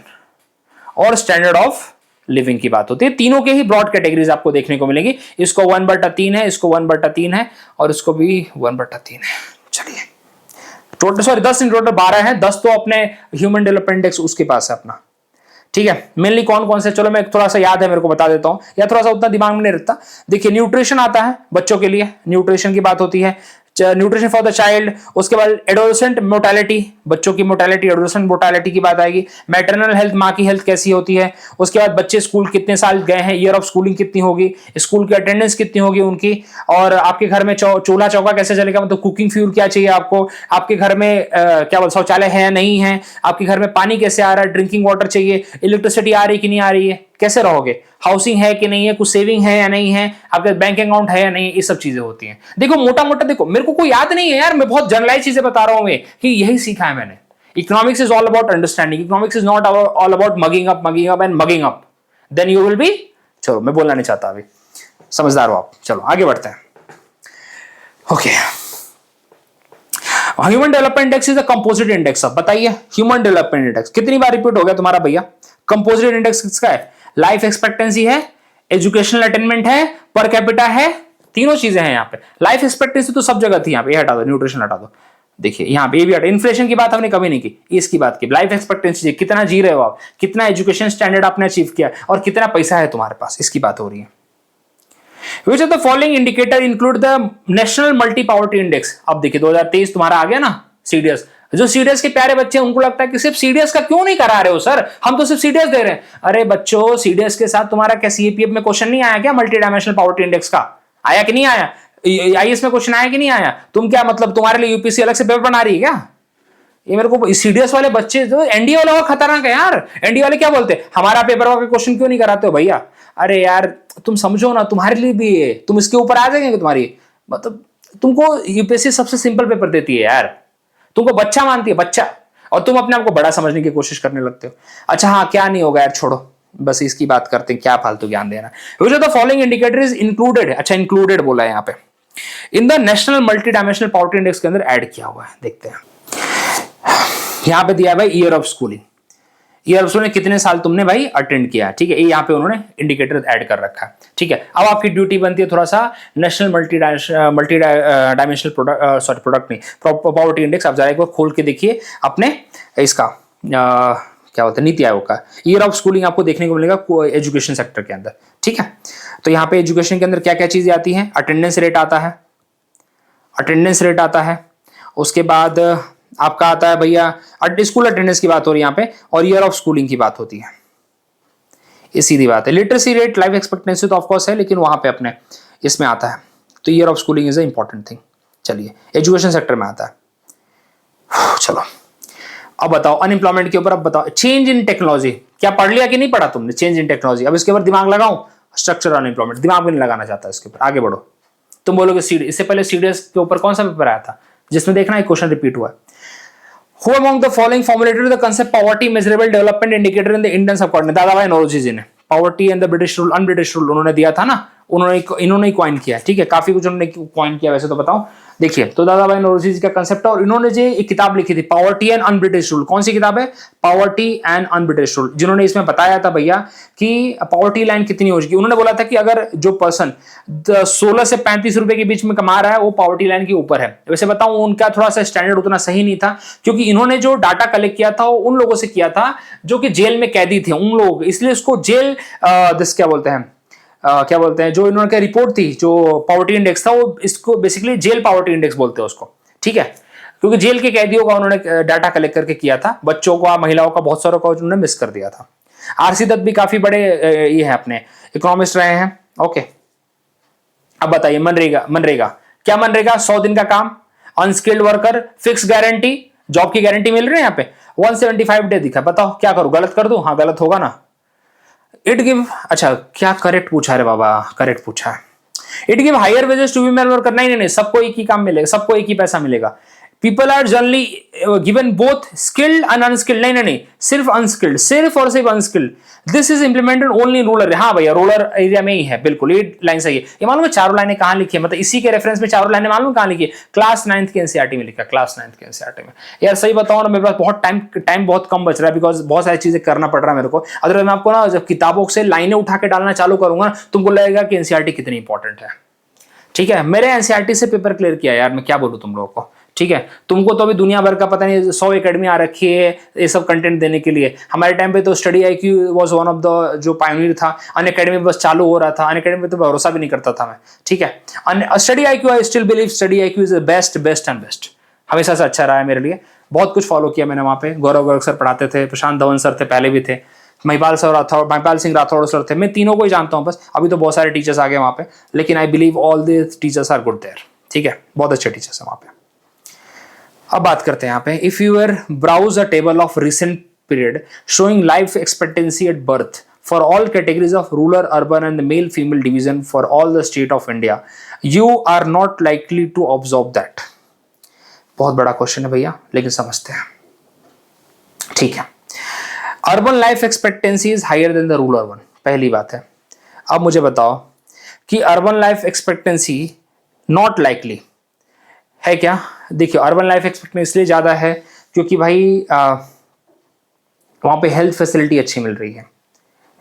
और स्टैंडर्ड ऑफ लिविंग की बात होती है। तीनों के ही ब्रॉड कैटेगरीज आपको देखने को मिलेगी। इसको 1/3 है, इसको 1/3 है, और इसको भी 1/3 है। चलिए, टोटल 10 इन टोटल 12 है, 10 तो अपने ह्यूमन डेवलपमेंट इंडेक्स उसके पास है अपना, ठीक है। मेनली कौन कौन से, चलो मैं थोड़ा सा याद है मेरे को बता देता हूं, या थोड़ा सा उतना दिमाग में नहीं रहता। देखिए, न्यूट्रिशन आता है बच्चों के लिए, न्यूट्रिशन की बात होती है, न्यूट्रिशन फॉर द चाइल्ड। उसके बाद एडोलेसेंट मोर्टेलिटी, बच्चों की मोर्टेलिटी, एडोलेसेंट मोर्टेलिटी की बात आएगी। मैटरनल हेल्थ, माँ की हेल्थ कैसी होती है। उसके बाद बच्चे स्कूल कितने साल गए हैं, ईयर ऑफ स्कूलिंग कितनी होगी, स्कूल की अटेंडेंस कितनी होगी उनकी, और आपके घर में चूल्हा चौका कैसे चलेगा, मतलब कुकिंग फ्यूल क्या चाहिए आपको, आपके घर में क्या बोल शौचालय है या नहीं है, आपके घर में पानी कैसे आ रहा है, ड्रिंकिंग वाटर चाहिए, इलेक्ट्रिसिटी आ रही कि नहीं आ रही है, कैसे रहोगे, हाउसिंग है कि नहीं है, कुछ सेविंग है या नहीं है, आपके बैंक अकाउंट है या नहीं, ये सब चीजें होती हैं। देखो मोटा मोटा, देखो मेरे को कोई याद नहीं है यार, मैं बहुत जनरलाइज चीजें बता रहा हूं कि यही सीखा है मैंने। Economics is all about understanding, economics is not all about mugging up and mugging up, then you will be, चलो मैं बोलना नहीं चाहता अभी, समझदार हो आप। चलो आगे बढ़ते हैं। Okay, human development index is a composite index. अब बताइए, ह्यूमन डेवलपमेंट इंडेक्स कितनी बार रिपीट हो गया तुम्हारा भैया? कंपोजिट इंडेक्स किसका है? लाइफ एक्सपेक्टेंसी है, एजुकेशनल अटेनमेंट है, पर कैपिटा है, तीनों चीजें हैं यहाँ पे। लाइफ एक्सपेक्टेंसी तो सब जगह थी, यहाँ पे ये हटा दो, न्यूट्रिशन हटा दो। देखिए यहाँ पे ये भी हटा, इन्फ्लेशन की बात हमने कभी नहीं की, इसकी बात की। लाइफ एक्सपेक्टेंसी कितना जी रहे हो आप, कितना एजुकेशन स्टैंडर्ड आपने अचीव किया, और कितना पैसा है तुम्हारे पास, इसकी बात हो रही है। Which of the following indicator include the National Multi Poverty Index? अब देखिए 2023 तुम्हारा आ गया ना सीडीएस। जो सीडीएस के प्यारे बच्चे हैं उनको लगता है कि सिर्फ सीडीएस का क्यों नहीं करा रहे हो सर, हम तो सिर्फ सीडीएस दे रहे हैं। अरे बच्चों, सीडीएस के साथ तुम्हारा क्या सीएपीएफ में क्वेश्चन नहीं आया क्या, मल्टी डायमेंशनल पॉवर्टी इंडेक्स का? आया कि नहीं आया? आईएएस में क्वेश्चन आया कि नहीं आया? तुम क्या मतलब तुम्हारे लिए यूपीएससी अलग से पेपर बना रही है क्या? ये मेरे को सीडीएस वाले बच्चे, जो एनडीए वाले खतरनाक है यार। एनडीए वाले क्या बोलते हैं, हमारा पेपर का क्वेश्चन क्यों नहीं कराते हो भैया? अरे यार तुम समझो ना, तुम्हारे लिए भी है, तुम इसके ऊपर आ जाएंगे तुम्हारी, मतलब तुमको यूपीएससी सबसे सिंपल पेपर देती है यार, तुमको बच्चा मानती है, बच्चा, और तुम अपने आप को बड़ा समझने की कोशिश करने लगते हो। अच्छा हाँ, क्या नहीं होगा यार, छोड़ो, बस इसकी बात करते हैं, क्या फालतू ज्ञान देना। Which of the following indicator is included, अच्छा इंक्लूडेड बोला है यहाँ पे, in the national multi dimensional poverty index के अंदर ऐड किया हुआ है। देखते हैं, यहां पे दिया है भाई year of schooling, year of schooling कितने साल तुमने भाई अटेंड किया, ठीक है, ये यहाँ पे उन्होंने इंडिकेटर ऐड कर रखा है, ठीक है। अब आपकी ड्यूटी बनती है थोड़ा सा national multi dimensional poverty index, आप जरा एक बार खोल के देखिए अपने इसका क्या होता है, नीति आयोग का ईयर ऑफ स्कूलिंग आपको देखने को मिलेगा एजुकेशन सेक्टर के अंदर, ठीक है। तो यहाँ पे एजुकेशन के अंदर क्या क्या चीजें आती हैं, अटेंडेंस रेट आता है, अटेंडेंस रेट आता है, उसके बाद आपका आता है भैया स्कूल अटेंडेंस की बात हो रही है यहाँ पे, और ईयर ऑफ स्कूलिंग की बात होती है, ये सीधी बात है। लिटरेसी रेट, लाइफ एक्सपेक्टेंसी तो ऑफकोर्स है, लेकिन वहां पे अपने इसमें आता है, तो year of schooling is a important thing. चलिए एजुकेशन सेक्टर में आता है। चलो अब बताओ अनएम्प्लॉयमेंट के ऊपर, अब बताओ चेंज इन टेक्नोलॉजी, क्या पढ़ लिया कि नहीं पढ़ा तुमने, चेंज इन टेक्नोलॉजी। अब इसके ऊपर दिमाग लगाऊं, स्ट्रक्चर अनएम्प्लॉयमेंट, दिमाग भी नहीं लगाना चाहता इसके ऊपर, आगे बढ़ो। तुम बोलोगे सीडी, इससे पहले सीडीएस के ऊपर कौन सा पेपर आया था जिसमें देखना एक क्वेश्चन रिपीट हुआ है, Who among the following formulated the concept poverty measurable development indicator in the Indian subcontinent? Dadabhai Naoroji जी ने poverty and the British rule, unbritish rule उन्होंने दिया था ना, इन्होंने ही कॉइन किया, ठीक है, काफी कुछ उन्होंने कॉइन किया वैसे तो बताओ। देखिए तो दादाभाई नौरोजी जी का कंसेप्ट है, और इन्होंने जो एक किताब लिखी थी पॉवर्टी एंड अनब्रिटिश रूल, कौन सी किताब है, पॉवर्टी एंड अनब्रिटिश रूल, जिन्होंने इसमें बताया था भैया कि पॉवर्टी लाइन कितनी हो चुकी। उन्होंने बोला था कि अगर जो पर्सन 16 से 35 रुपए के बीच में कमा रहा है वो पॉवर्टी लाइन के ऊपर है। वैसे बताऊं उनका थोड़ा सा स्टैंडर्ड उतना सही नहीं था, क्योंकि इन्होंने जो डाटा कलेक्ट किया था वो उन लोगों से किया था जो कि जेल में कैदी थे, उन लोग, इसलिए उसको जेल क्या बोलते हैं जो इन्होंने रिपोर्ट थी, जो पॉवर्टी इंडेक्स था, वो इसको बेसिकली जेल पॉवर्टी इंडेक्स बोलते हैं उसको, ठीक है, क्योंकि जेल के कैदियों का उन्होंने डाटा कलेक्ट करके किया था, बच्चों का, महिलाओं का, बहुत सारों का उन्होंने मिस कर दिया था। आरसी दत्त भी काफी बड़े ये है अपने इकोनॉमिस्ट रहे हैं, ओके। अब बताइए मनरेगा क्या, मनरेगा 100 दिन का काम, unskilled worker, fix guarantee, job की गारंटी मिल रही है यहाँ पे, 175 डे दिखा, बताओ क्या करूं, गलत कर दूं, हाँ गलत होगा ना। इट गिव, अच्छा क्या करेक्ट पूछा रे बाबा, करेक्ट पूछा है, it give higher wages to women worker, नहीं, सबको एक ही काम मिलेगा, सबको एक ही पैसा मिलेगा। People are generally given both skilled and unskilled, नहीं, सिर्फ अनस्किल्ड, सिर्फ और सिर्फ unskilled, this is implemented only rural, हाँ भैया रूरल एरिया में ही है, बिल्कुल ये लाइन सही है। ये मालूम है चारों लाइनें कहां लिखी है, मतलब इसी के रेफरेंस में चारों लाइनें मालूम कहां लिखी है, क्लास 9th के एनसीईआरटी में लिखा, क्लास 9th के एनसीईआरटी में। यार सही बताऊं ना, मेरे पास बहुत टाइम बहुत कम बच रहा है, बिकॉज बहुत सारी चीजें करना पड़ रहा है मेरे को, अदरवाइज मैं आपको ना जब किताबों से लाइनें उठा के डालना चालू करूंगा तुमको लगेगा कि एनसीईआरटी कितनी इंपॉर्टेंट है, ठीक है। मेरे एनसीईआरटी से पेपर क्लियर किया यार, मैं क्या बोलूं तुम लोगों को, ठीक है। तुमको तो अभी दुनिया भर का पता नहीं 100 एकेडमी आ रखी है ये सब कंटेंट देने के लिए, हमारे टाइम पे तो study IQ was one of the जो पायनियर था, अन एकेडमी बस चालू हो रहा था, अन एकेडमी पे तो भरोसा भी नहीं करता था मैं, ठीक है। Study IQ, I still believe study IQ is the best and best, हमेशा से अच्छा रहा है मेरे लिए, बहुत कुछ फॉलो किया मैंने वहाँ पे, गौरव गर्ग सर पढ़ाते थे, प्रशांत धवन सर थे, पहले भी थे, महिपाल सिंह राठौड़ सर थे, मैं तीनों को ही जानता हूँ बस, अभी तो बहुत सारे टीचर्स आ गए वहाँ पे, लेकिन I believe all the teachers are good there, ठीक है, बहुत अच्छे टीचर्स हैं वहाँ पे। अब बात करते हैं यहाँ पे, if you are browse a table of recent period showing life expectancy at birth for all categories of rural, urban and male female division for all the state of India, you are not likely to observe that. बहुत बड़ा question है भैया, लेकिन समझते हैं, ठीक है। Urban life expectancy is higher than the rural one, पहली बात है। अब मुझे बताओ कि urban life expectancy not likely है क्या, देखिए अर्बन लाइफ एक्सपेक्टेंसी इसलिए ज्यादा है क्योंकि भाई वहां पे हेल्थ फैसिलिटी अच्छी मिल रही है,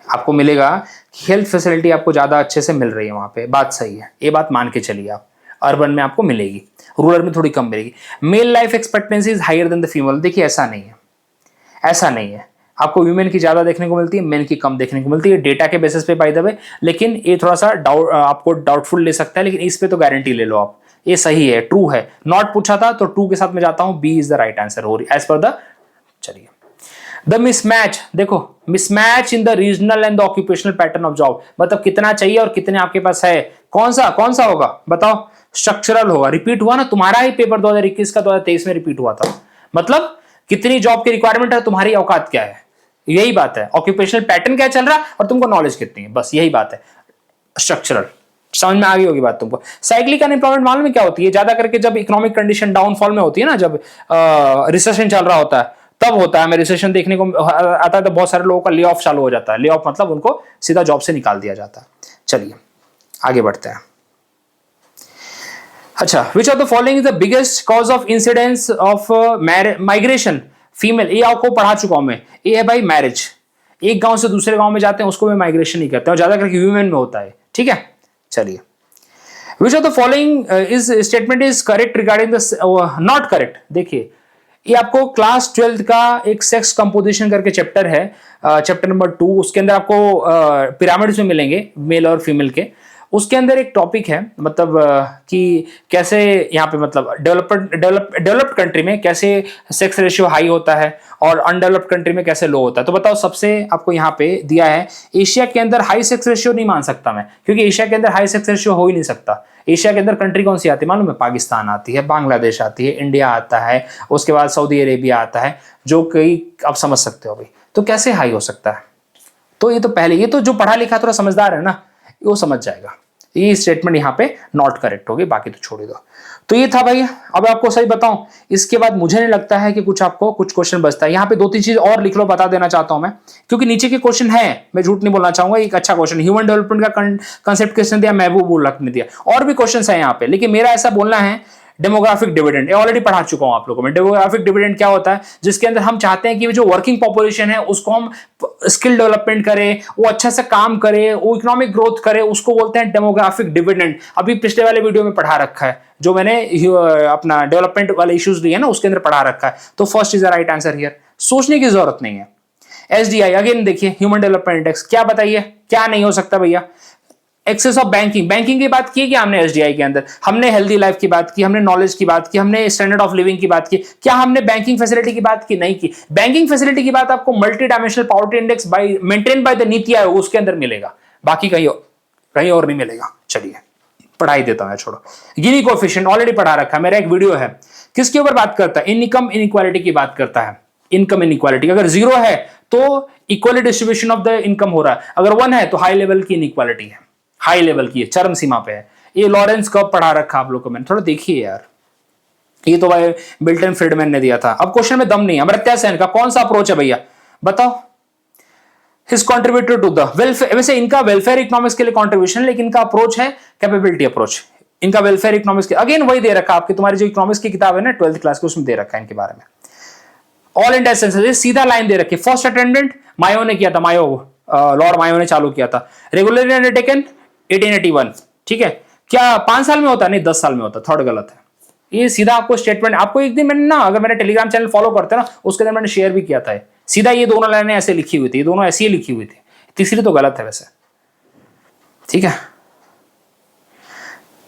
आपको मिलेगा कि हेल्थ फैसिलिटी आपको ज्यादा अच्छे से मिल रही है वहां पे, बात सही है, ये बात मान के चलिए आप, अर्बन में आपको मिलेगी, रूरल में थोड़ी कम मिलेगी। Male life expectancy is higher than the female, देखिए ऐसा नहीं है, ऐसा नहीं है, आपको वीमेन की ज्यादा देखने को मिलती है, मेन की कम देखने को मिलती है, डेटा के बेसिस पे बाय द वे, लेकिन ये थोड़ा सा आपको डाउटफुल ले सकता है, लेकिन इस पे तो गारंटी ले लो आप, ये सही है, ट्रू है। नॉट पूछा था तो ट्रू के साथ में जाता हूं, B is the right answer हो रही एज पर द, चलिए। द मिसमैच, देखो mismatch in the regional and the occupational pattern of job, मतलब कितना चाहिए और कितने आपके पास है, कौन सा होगा बताओ, स्ट्रक्चरल होगा, रिपीट हुआ ना, तुम्हारा ही पेपर 2021 का 2023 में रिपीट हुआ था, मतलब कितनी जॉब की रिक्वायरमेंट है, तुम्हारी औकात क्या है, यही बात है, ऑक्यूपेशनल पैटर्न क्या चल रहा है और तुमको नॉलेज कितनी है, बस यही बात है, स्ट्रक्चरल, समझ में आ गई होगी बात तुमको। साइक्लिक अनएम्प्लॉयमेंट मालूम है क्या होती है, ज्यादा करके जब इकोनॉमिक कंडीशन डाउनफॉल में होती है ना, जब रिसेशन चल रहा होता है तब होता है, हमें रिसेशन देखने को आता है, तो बहुत सारे लोगों का ले ऑफ चालू हो जाता है, ले ऑफ मतलब उनको सीधा जॉब से निकाल दिया जाता है। चलिए आगे बढ़ते हैं। अच्छा, which of the following is the biggest cause of incidence of migration female, ये आपको पढ़ा चुका हूं मैं, ये है भाई मैरिज, एक गांव से दूसरे गांव में जाते हैं उसको भी माइग्रेशन ही कहते हैं, ज्यादा करके ह्यूमन में होता है, ठीक है। चलिए, which of the following is statement is correct regarding the, not correct, देखिए ये आपको क्लास 12th का एक सेक्स कंपोजिशन करके चैप्टर है, चैप्टर नंबर 2। उसके अंदर आपको पिरामिड्स में मिलेंगे मेल और फीमेल के। उसके अंदर एक टॉपिक है मतलब कि कैसे यहाँ पे मतलब डेवलप्ड कंट्री में कैसे सेक्स रेशियो हाई होता है और अनडेवलप्ड कंट्री में कैसे लो होता है। तो बताओ, सबसे आपको यहाँ पे दिया है एशिया के अंदर हाई सेक्स रेशियो नहीं मान सकता मैं, क्योंकि एशिया के अंदर हाई सेक्स रेशियो हो ही नहीं सकता। एशिया के अंदर कंट्री कौन सी आती है मालूम है? पाकिस्तान आती है, बांग्लादेश आती है, इंडिया आता है, उसके बाद सऊदी अरेबिया आता है, जो कई आप समझ सकते हो भाई। तो कैसे हाई हो सकता है? तो ये तो पहले, ये तो जो पढ़ा लिखा थोड़ा समझदार है ना, वो समझ जाएगा। ये स्टेटमेंट यहाँ पे नॉट करेक्ट होगी, बाकी तो छोड़ ही दो। तो ये था भाई। अब आपको सही बताऊं, इसके बाद मुझे नहीं लगता है कि कुछ आपको कुछ क्वेश्चन बचता है। यहाँ पे 2-3 चीज और लिख लो, बता देना चाहता हूं मैं, क्योंकि नीचे के क्वेश्चन है, मैं झूठ नहीं बोलना चाहूंगा। एक अच्छा क्वेश्चन ह्यूमन डेवलपमेंट का कंसेप्ट क्वेश्चन दिया, महबूब ने दिया, और भी क्वेश्चन है यहाँ पे, लेकिन मेरा ऐसा बोलना है डेमोग्राफिक डिविडेंड ऑलरेडी पढ़ा चुका हूं आप लोगों में। डेमोग्राफिक डिविडेंड क्या होता है? जिसके अंदर हम चाहते हैं कि जो वर्किंग पॉपुलेशन है उसको हम स्किल डेवलपमेंट करें, वो अच्छा से काम करे, वो इकोनॉमिक ग्रोथ करे, उसको बोलते हैं डेमोग्राफिक डिविडेंड। अभी पिछले वाले वीडियो में पढ़ा रखा है, जो मैंने अपना डेवलपमेंट वाले इश्यूज लिए ना, उसके अंदर पढ़ा रखा है। तो first is the right answer here, सोचने की जरूरत नहीं है। एसडीआई अगेन देखिए, ह्यूमन डेवलपमेंट इंडेक्स, क्या बताइए क्या नहीं हो सकता भैया? एक्सेस ऑफ बैंकिंग, बैंकिंग की बात की क्या हमने एसडीआई के अंदर? हमने हेल्दी लाइफ की बात की, हमने नॉलेज की बात की, हमने स्टैंडर्ड ऑफ लिविंग की बात की, क्या हमने बैंकिंग फैसिलिटी की बात की? नहीं की। बैंकिंग फैसिलिटी की बात आपको multi dimensional poverty index bye maintain by the NITI Aayog, उसके अंदर मिलेगा, बाकी कहीं और नहीं मिलेगा। चलिए पढ़ाई देता हूं, छोड़ो। गिनी कोएफिशिएंट ऑलरेडी पढ़ा रखा है, मेरा एक वीडियो है। किसके ऊपर बात करता है? इनकम इनइक्वालिटी की बात करता है। इनकम इनइक्वालिटी अगर 0 है तो equally distribution of the income हो रहा है, अगर 1 है तो हाई लेवल की इनइक्वालिटी है, हाई लेवल की है, चरम सीमा पे है। ये लॉरेंस कर्व पढ़ा रखा आप लोगों को मैंने, थोड़ा देखिए यार। ये तो भाई मिल्टन फ्रीडमैन ने दिया था। अब क्वेश्चन में दम नहीं है। अमर्त्य सेन का कौन सा अप्रोच है भैया बताओ? His contributed to the welfare, वैसे इनका वेलफेयर इकोनॉमिक्स के लिए कॉन्ट्रीब्यूशन, लेकिन इनका अप्रोच है कैपेबिलिटी अप्रोच। इनका वेलफेयर इकोनॉमिक्स के अगेन वही दे रखा आपकी, तुम्हारी जो इकोनॉमिक्स की किताब है ना 12th क्लास की, उसमें दे रखा है इनके बारे में। ऑल इंडिया सेंसस सीधा लाइन दे रखी। फर्स्ट अटेंडेंट मायो ने किया था, मायो लॉर्ड मायो ने चालू किया था। रेगुलरली अंडरटेकन 1881, ठीक है। क्या 5 साल में होता? नहीं 10 साल में होता, थर्ड गलत है। ये सीधा आपको स्टेटमेंट, आपको एक दिन मैंने ना, अगर मैंने टेलीग्राम चैनल फॉलो करते ना, उसके अंदर मैंने शेयर भी किया था। सीधा ये दोनों लाइनें ऐसे लिखी हुई थी, ये दोनों ऐसी ही लिखी हुई थी। तीसरी तो गलत है वैसे, ठीक है।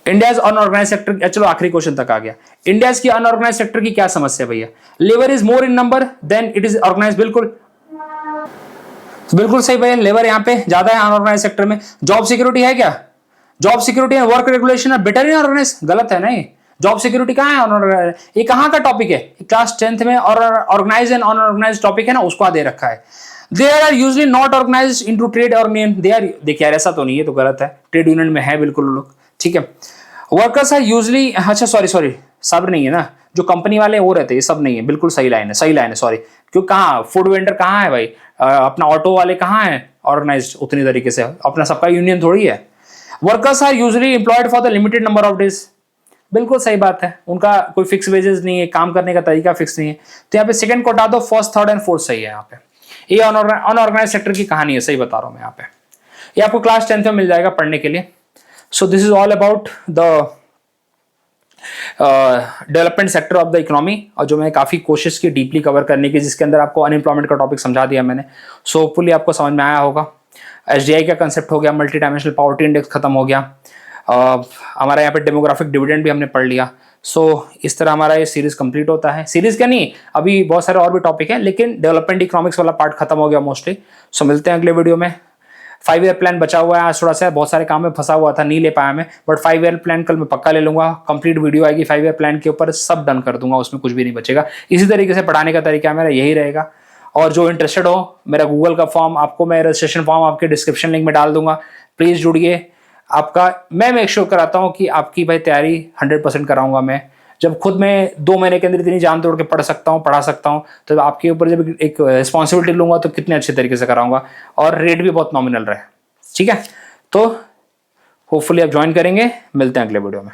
इंडिया अनऑर्गेनाइज सेक्टर, चलो आखिरी क्वेश्चन तक आ गया। इंडिया की अनऑर्गेनाइज सेक्टर की क्या समस्या है भैया? Labour is more in number than it is organise. बिल्कुल सही भैया, लेबर यहाँ पे ज्यादा है अनऑर्गेनाइज सेक्टर में। जॉब सिक्योरिटी है क्या? Job security and work regulation are better in organise, गलत है नहीं। जॉब सिक्योरिटी कहाँ है अनऑर्गेनाइज? ये कहाँ का टॉपिक है? क्लास 10th में, और ऑर्गेनाइज एंड अनऑर्गेनाइज टॉपिक है ना, उसको दे रखा है। They are usually not organise into trade और यूनियन। दे आर, देखिए यार ऐसा तो नहीं है, तो गलत है। ट्रेड यूनियन में है बिल्कुल लोग, ठीक है। वर्कर्स आर यूजुअली, अच्छा सॉरी सब नहीं है ना, जो कंपनी वाले वो रहते हैं, सब नहीं है। बिल्कुल सही लाइन है, सही लाइन है, सॉरी। क्यों, कहाँ फूड वेंडर कहाँ है भाई? अपना ऑटो वाले कहाँ है ऑर्गेनाइज उतनी तरीके से? अपना सबका यूनियन थोड़ी है। Workers are usually employed for the limited number of days, बिल्कुल सही बात है। उनका कोई फिक्स वेजेस नहीं है, काम करने का तरीका फिक्स नहीं है। तो यहाँ पे सेकंड को हटा दो, फर्स्ट, थर्ड एंड फोर्थ सही है यहाँ पे। ये अनऑर्गेनाइज सेक्टर की कहानी है, सही बता रहा हूँ मैं यहाँ पे। ये आपको क्लास 10th में मिल जाएगा पढ़ने के लिए। So this is all about the development sector of the economy, और जो मैं काफी कोशिश की डीपली कवर करने की, जिसके अंदर आपको अनएम्प्लॉयमेंट का टॉपिक समझा दिया मैंने। सो होपफुली आपको समझ में आया होगा। एसडीआई का कंसेप्ट हो गया, मल्टी डायमेंशनल पॉवर्टी इंडेक्स खत्म हो गया, हमारा यहाँ पे डेमोग्राफिक डिविडेंड भी हमने पढ़ लिया। सो इस तरह हमारा ये सीरीज कंप्लीट होता है। सीरीज क्या नहीं, अभी बहुत सारे और भी टॉपिक है, लेकिन डेवलपमेंट इकोनॉमिक्स वाला पार्ट खत्म हो गया मोस्टली। सो मिलते हैं अगले वीडियो में। 5 ईयर प्लान बचा हुआ है, आज थोड़ा सा बहुत सारे काम में फंसा हुआ था, नहीं ले पाया मैं, बट 5 ईयर प्लान कल मैं पक्का ले लूंगा। कंप्लीट वीडियो आएगी 5 ईयर प्लान के ऊपर, सब डन कर दूंगा, उसमें कुछ भी नहीं बचेगा। इसी तरीके से पढ़ाने का तरीका मेरा यही रहेगा। और जो इंटरेस्टेड हो, मेरा गूगल का फॉर्म, आपको मैं रजिस्ट्रेशन फॉर्म आपके डिस्क्रिप्शन लिंक में डाल दूंगा, प्लीज जुड़िए। आपका मैं मेक श्योर कराता हूँ कि आपकी भाई तैयारी 100% कराऊंगा मैं। जब खुद मैं 2 महीने के अंदर इतनी जान तोड़ के पढ़ा सकता हूँ, तो आपके ऊपर जब एक रिस्पॉन्सिबिलिटी लूंगा तो कितने अच्छे तरीके से कराऊंगा, और रेट भी बहुत नॉमिनल रहे, ठीक है। तो होपफुली आप ज्वाइन करेंगे। मिलते हैं अगले वीडियो में।